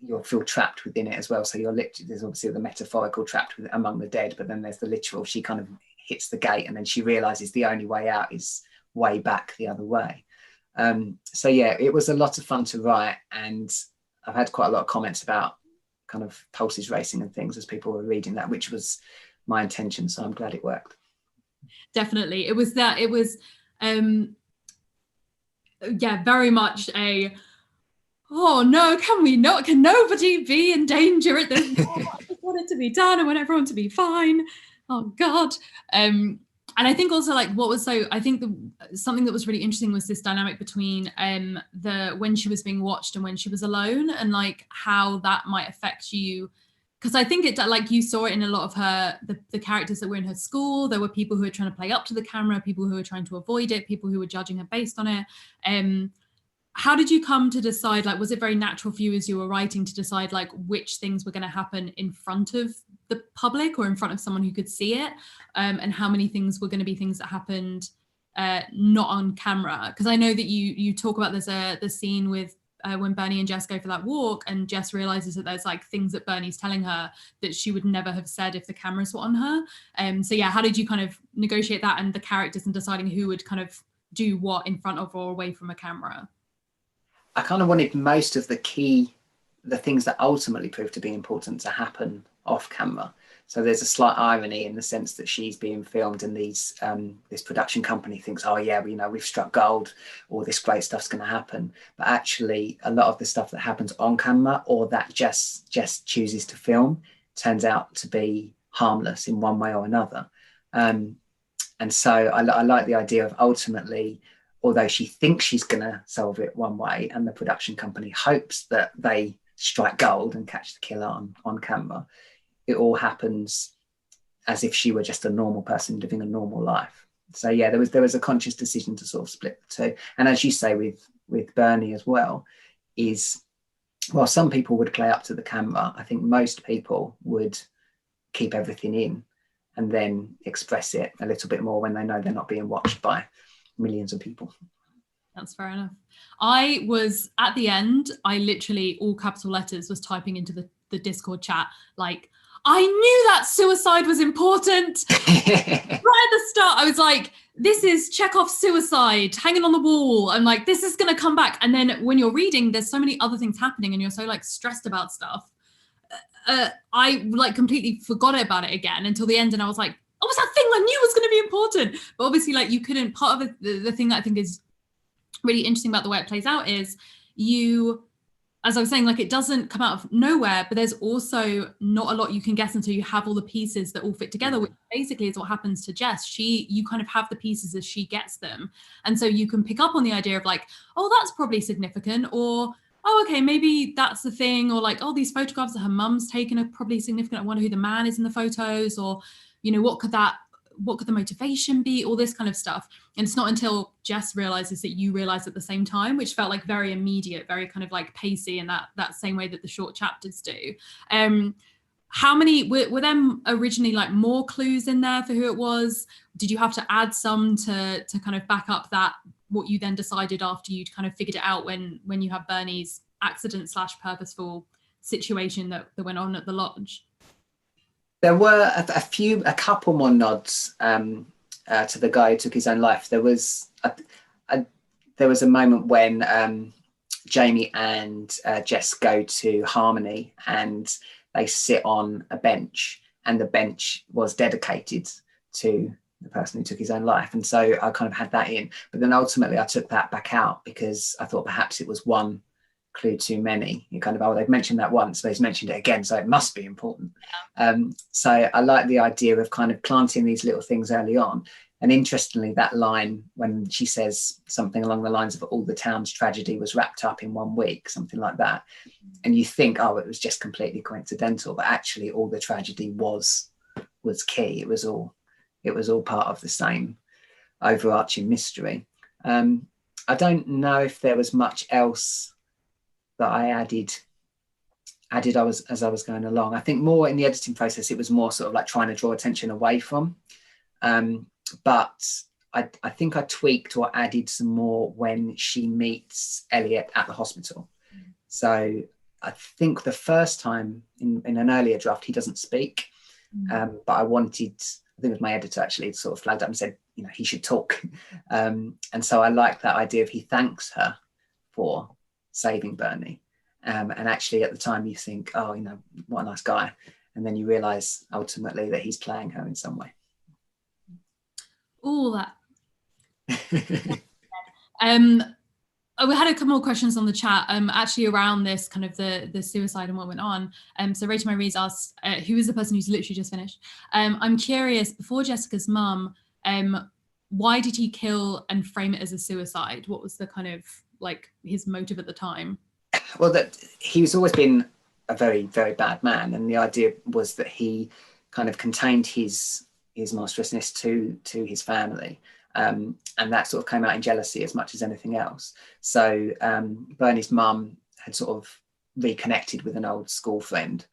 Speaker 3: you'll feel trapped within it as well. So there's obviously the metaphorical trapped among the dead, but then there's the literal. She kind of hits the gate and then she realizes the only way out is way back the other way. So yeah, it was a lot of fun to write, and I've had quite a lot of comments about kind of pulses racing and things as people were reading that, which was my intention. So I'm glad it worked.
Speaker 1: Definitely. It was yeah, very much oh no, can nobody be in danger at this point? I just want it to be done. I want everyone to be fine. Oh God. And I think also like something that was really interesting was this dynamic between when she was being watched and when she was alone, and like how that might affect you. Because I think it, like you saw it in a lot of the characters that were in her school. There were people who were trying to play up to the camera, people who were trying to avoid it, people who were judging her based on it. How did you come to decide, like, was it very natural for you as you were writing to decide like which things were going to happen in front of the public or in front of someone who could see it, and how many things were going to be things that happened not on camera? Because I know that you talk about the scene with when Bernie and Jess go for that walk, and Jess realizes that there's like things that Bernie's telling her that she would never have said if the cameras were on her. So yeah, how did you kind of negotiate that and the characters and deciding who would kind of do what in front of or away from a camera?
Speaker 3: I kind of wanted most of the things that ultimately proved to be important to happen off camera. So there's a slight irony in the sense that she's being filmed and this production company thinks, oh yeah, we've struck gold, all this great stuff's going to happen. But actually a lot of the stuff that happens on camera or that Jess chooses to film turns out to be harmless in one way or another. And so I like the idea of ultimately, although she thinks she's going to solve it one way and the production company hopes that they strike gold and catch the killer on camera, it all happens as if she were just a normal person living a normal life. So yeah, there was a conscious decision to sort of split the two. And as you say with Bernie as well, is while some people would play up to the camera, I think most people would keep everything in and then express it a little bit more when they know they're not being watched by millions of people.
Speaker 1: That's fair enough. I was at the end, I literally all capital letters was typing into the Discord chat, like, I knew that suicide was important. Right at the start, I was like, this is Chekhov's suicide hanging on the wall. I'm like, this is going to come back. And then when you're reading, there's so many other things happening and you're so like stressed about stuff. I like completely forgot about it again until the end. And I was like, oh, was that thing I knew was going to be important? But obviously, like, you couldn't. Part of the thing that I think is really interesting about the way it plays out is as I was saying, like, it doesn't come out of nowhere, but there's also not a lot you can guess until you have all the pieces that all fit together, which basically is what happens to Jess. You kind of have the pieces as she gets them. And so you can pick up on the idea of like, oh, that's probably significant, or oh, okay, maybe that's the thing, or like, oh, these photographs that her mum's taken are probably significant. I wonder who the man is in the photos, or, you know, what could the motivation be, all this kind of stuff. And it's not until Jess realizes that you realize at the same time, which felt like very immediate, very kind of like pacey in that same way that the short chapters do. How many were them originally, like, more clues in there for who it was? Did you have to add some to kind of back up that what you then decided after you'd kind of figured it out when you have Bernie's accident / purposeful situation that went on at the lodge?
Speaker 3: There were a couple more nods to the guy who took his own life. There was a moment when Jamie and Jess go to Harmony and they sit on a bench, and the bench was dedicated to the person who took his own life. And so I kind of had that in, but then ultimately I took that back out because I thought perhaps it was one clue too many. You kind of, oh, they've mentioned that once, but he's mentioned it again, so it must be important. So I like the idea of kind of planting these little things early on. And interestingly, that line when she says something along the lines of all the town's tragedy was wrapped up in 1 week, something like that, and you think, oh, it was just completely coincidental, but actually all the tragedy was key. It was all part of the same overarching mystery. I don't know if there was much else that I added as I was going along. I think more in the editing process, it was more sort of like trying to draw attention away from. But I think I tweaked or added some more when she meets Elliot at the hospital. So I think the first time in an earlier draft, he doesn't speak. But I think it was my editor actually sort of flagged up and said, you know, he should talk. And so I like that idea of he thanks her for saving Bernie. And actually at the time you think, oh, you know, what a nice guy. And then you realise ultimately that he's playing her in some way.
Speaker 1: All that. We had a couple more questions on the chat, actually around this kind of the suicide and what went on. So Rachel Marie asked, who is the person who's literally just finished? I'm curious, before Jessica's mum, Why did he kill and frame it as a suicide? What was the kind of like his motive at the time?
Speaker 3: Well, that he's always been a very, very bad man, and the idea was that he kind of contained his monstrousness to his family, and that sort of came out in jealousy as much as anything else. So Bernie's mum had sort of reconnected with an old school friend,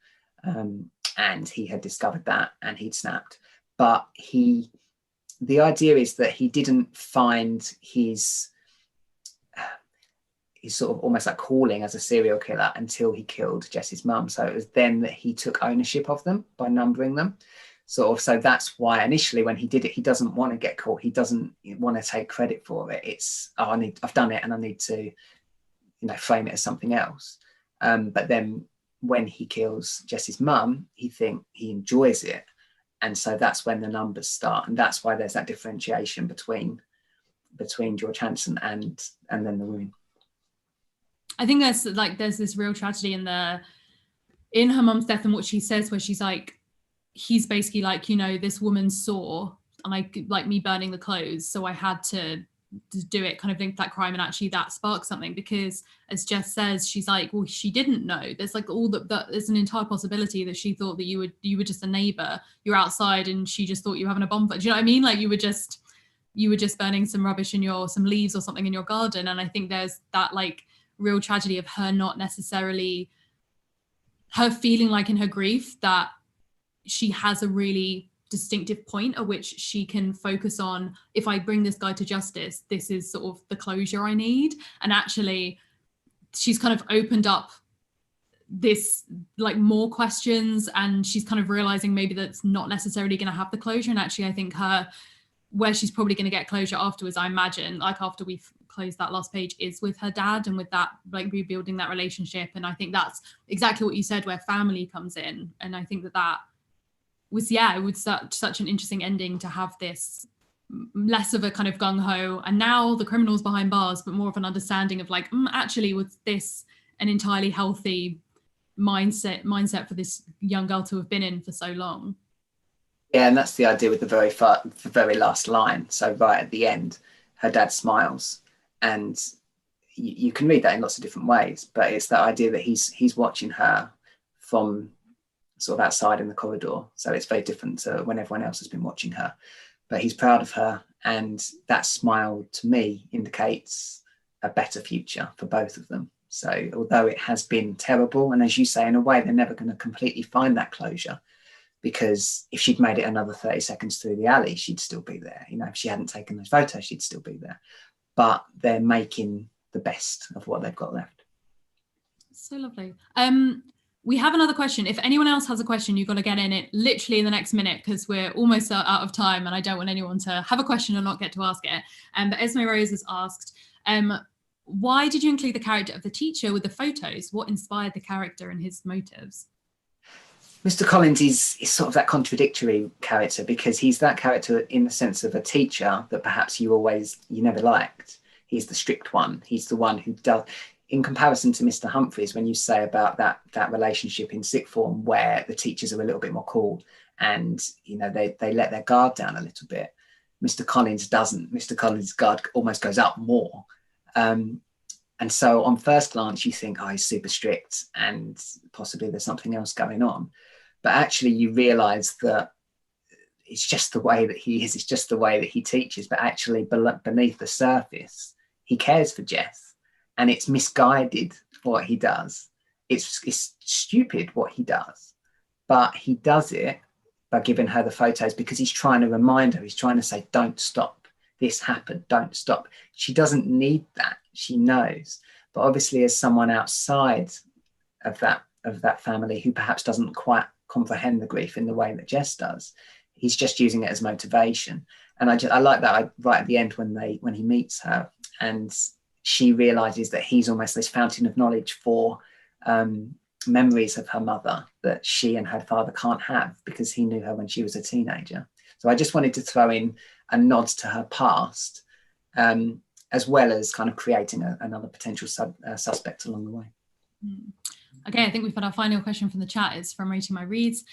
Speaker 3: and he had discovered that, and he'd snapped. But the idea is that he didn't find his sort of almost like calling as a serial killer until he killed Jess's mum. So it was then that he took ownership of them by numbering them. Sort of, so that's why initially when he did it, he doesn't want to get caught. He doesn't want to take credit for it. It's, oh, I've done it and I need to, frame it as something else. But then when he kills Jess's mum, he enjoys it. And so that's when the numbers start. And that's why there's that differentiation between George Hanson and then the women.
Speaker 1: I think there's this real tragedy in her mum's death and what she says, where she's like, he's basically like, this woman saw like me burning the clothes, so I had to do it, kind of linked that crime, and actually that sparked something, because as Jess says, she's like, well, she didn't know. There's like all that there's an entire possibility that she thought that you were just a neighbor, you're outside and she just thought you were having a bonfire. Do you know what I mean? Like you were just burning some rubbish some leaves or something in your garden. And I think there's that like real tragedy of her not necessarily, her feeling like in her grief that she has a really distinctive point at which she can focus on, if I bring this guy to justice, this is sort of the closure I need. And actually she's kind of opened up this like more questions, and she's kind of realizing maybe that's not necessarily going to have the closure. And actually I think where she's probably going to get closure afterwards, I imagine, like after we've closed that last page, is with her dad and with that like rebuilding that relationship. And I think that's exactly what you said, where family comes in. And I think that was, it was such an interesting ending to have this less of a kind of gung-ho and now the criminal's behind bars, but more of an understanding of like, actually was this an entirely healthy mindset for this young girl to have been in for so long.
Speaker 3: Yeah, and that's the idea with the very last line. So right at the end, her dad smiles, and you can read that in lots of different ways, but it's that idea that he's watching her from sort of outside in the corridor. So it's very different to when everyone else has been watching her, but he's proud of her. And that smile to me indicates a better future for both of them. So although it has been terrible, and as you say, in a way, they're never going to completely find that closure, because if she'd made it another 30 seconds through the alley, she'd still be there. If she hadn't taken those photos, she'd still be there. But they're making the best of what they've got left.
Speaker 1: So lovely. We have another question. If anyone else has a question, you've got to get in it literally in the next minute, because we're almost out of time and I don't want anyone to have a question and not get to ask it. But Esme Rose has asked, why did you include the character of the teacher with the photos? What inspired the character and his motives?
Speaker 3: Mr. Collins is sort of that contradictory character, because he's that character in the sense of a teacher that perhaps you never liked. He's the strict one. He's the one who does, in comparison to Mr. Humphreys, when you say about that relationship in sixth form where the teachers are a little bit more cool and, they let their guard down a little bit. Mr. Collins doesn't. Mr. Collins' guard almost goes up more. And so on first glance, you think, oh, he's super strict and possibly there's something else going on. But actually you realise that it's just the way that he is. It's just the way that he teaches. But actually beneath the surface, he cares for Jess, and it's misguided what he does. It's stupid what he does, but he does it by giving her the photos because he's trying to remind her. He's trying to say, don't stop. This happened. Don't stop. She doesn't need that. She knows. But obviously, as someone outside of that family who perhaps doesn't quite comprehend the grief in the way that Jess does, he's just using it as motivation. And I like that right at the end when he meets her and she realizes that he's almost this fountain of knowledge for memories of her mother that she and her father can't have because he knew her when she was a teenager. So I just wanted to throw in a nod to her past, as well as kind of creating another potential suspect along the way.
Speaker 1: Okay, I think we've got our final question from the chat. It's from Rating My Reads.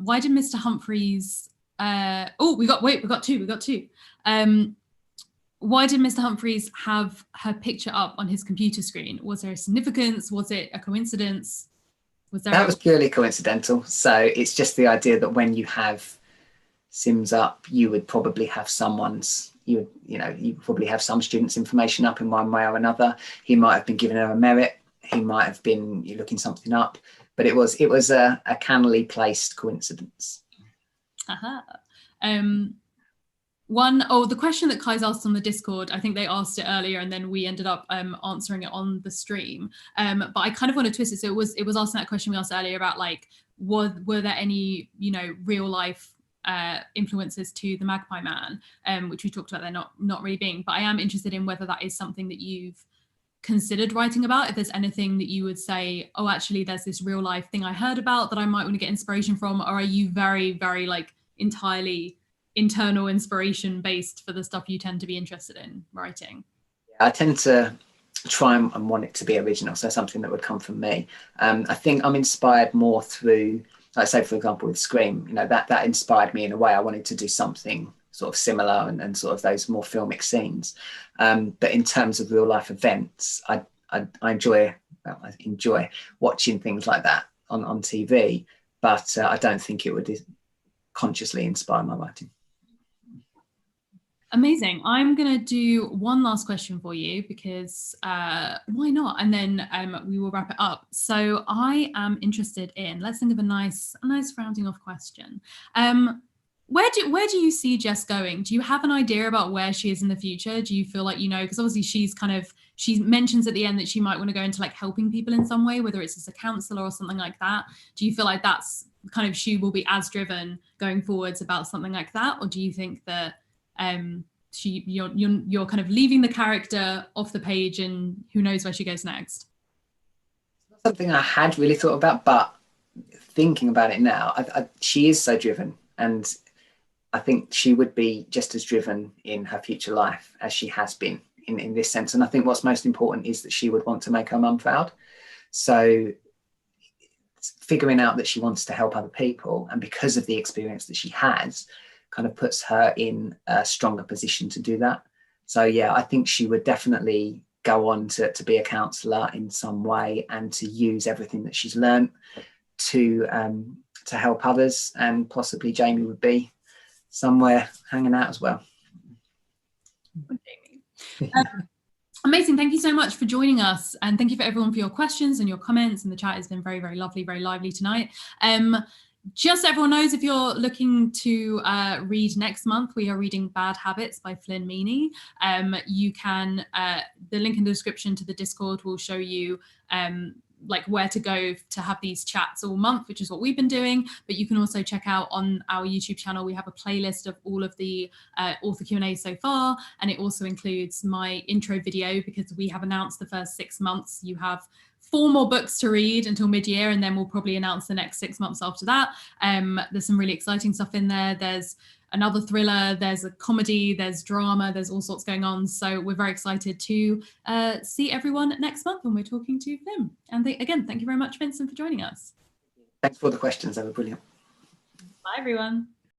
Speaker 1: Why did Mr. Humphreys we got two. Why did Mr. Humphreys have her picture up on his computer screen? Was there a significance? Was it a coincidence?
Speaker 3: That was purely coincidental. So it's just the idea that when you have Sims up, you would probably have you probably have some students' information up in one way or another. He might have been giving her a merit. He might have been looking something up, but it was a cannily placed coincidence.
Speaker 1: The question that Kai's asked on the Discord, I think they asked it earlier and then we ended up answering it on the stream. But I kind of want to twist it. So it was asking that question we asked earlier about like, were there any, real life influences to the Magpie Man, which we talked about there not really being, but I am interested in whether that is something that you've considered writing about, if there's anything that you would say, oh, actually there's this real life thing I heard about that I might want to get inspiration from, or are you very, very like entirely internal inspiration based for the stuff you tend to be interested in writing?
Speaker 3: I tend to try and want it to be original, so something that would come from me. I think I'm inspired more through, like say for example with Scream, that inspired me in a way. I wanted to do something sort of similar and sort of those more filmic scenes. But in terms of real life events, I enjoy watching things like that on TV, but I don't think it would consciously inspire my writing.
Speaker 1: Amazing. I'm going to do one last question for you because why not? And then we will wrap it up. So I am interested in, let's think of a nice rounding off question. Where do you see Jess going? Do you have an idea about where she is in the future? Do you feel like, because obviously she mentions at the end that she might want to go into like helping people in some way, whether it's as a counsellor or something like that. Do you feel like that's kind of, she will be as driven going forwards about something like that? Or do you think that you're kind of leaving the character off the page and who knows where she goes next?
Speaker 3: It's not something I had really thought about, but thinking about it now, she is so driven, and I think she would be just as driven in her future life as she has been in this sense. And I think what's most important is that she would want to make her mum proud. So figuring out that she wants to help other people, and because of the experience that she has, kind of puts her in a stronger position to do that. So yeah, I think she would definitely go on to be a counsellor in some way and to use everything that she's learned to help others, and possibly Jamie would be somewhere hanging out as well.
Speaker 1: Amazing. Thank you so much for joining us, and thank you for everyone for your questions and your comments, and the chat has been very, very lovely, very lively tonight. Just so everyone knows, if you're looking to read next month, we are reading Bad Habits by Flynn Meaney. You can, the link in the description to the Discord will show you like where to go to have these chats all month, which is what we've been doing. But you can also check out on our YouTube channel, we have a playlist of all of the author Q&A so far, and it also includes my intro video, because we have announced the first 6 months. You have 4 more books to read until mid-year, and then we'll probably announce the next 6 months after that. There's some really exciting stuff in there. There's another thriller, there's a comedy, there's drama, there's all sorts going on. So we're very excited to see everyone next month when we're talking to them. And again, thank you very much, Vincent, for joining us.
Speaker 3: Thanks for the questions, they were brilliant.
Speaker 1: Bye, everyone.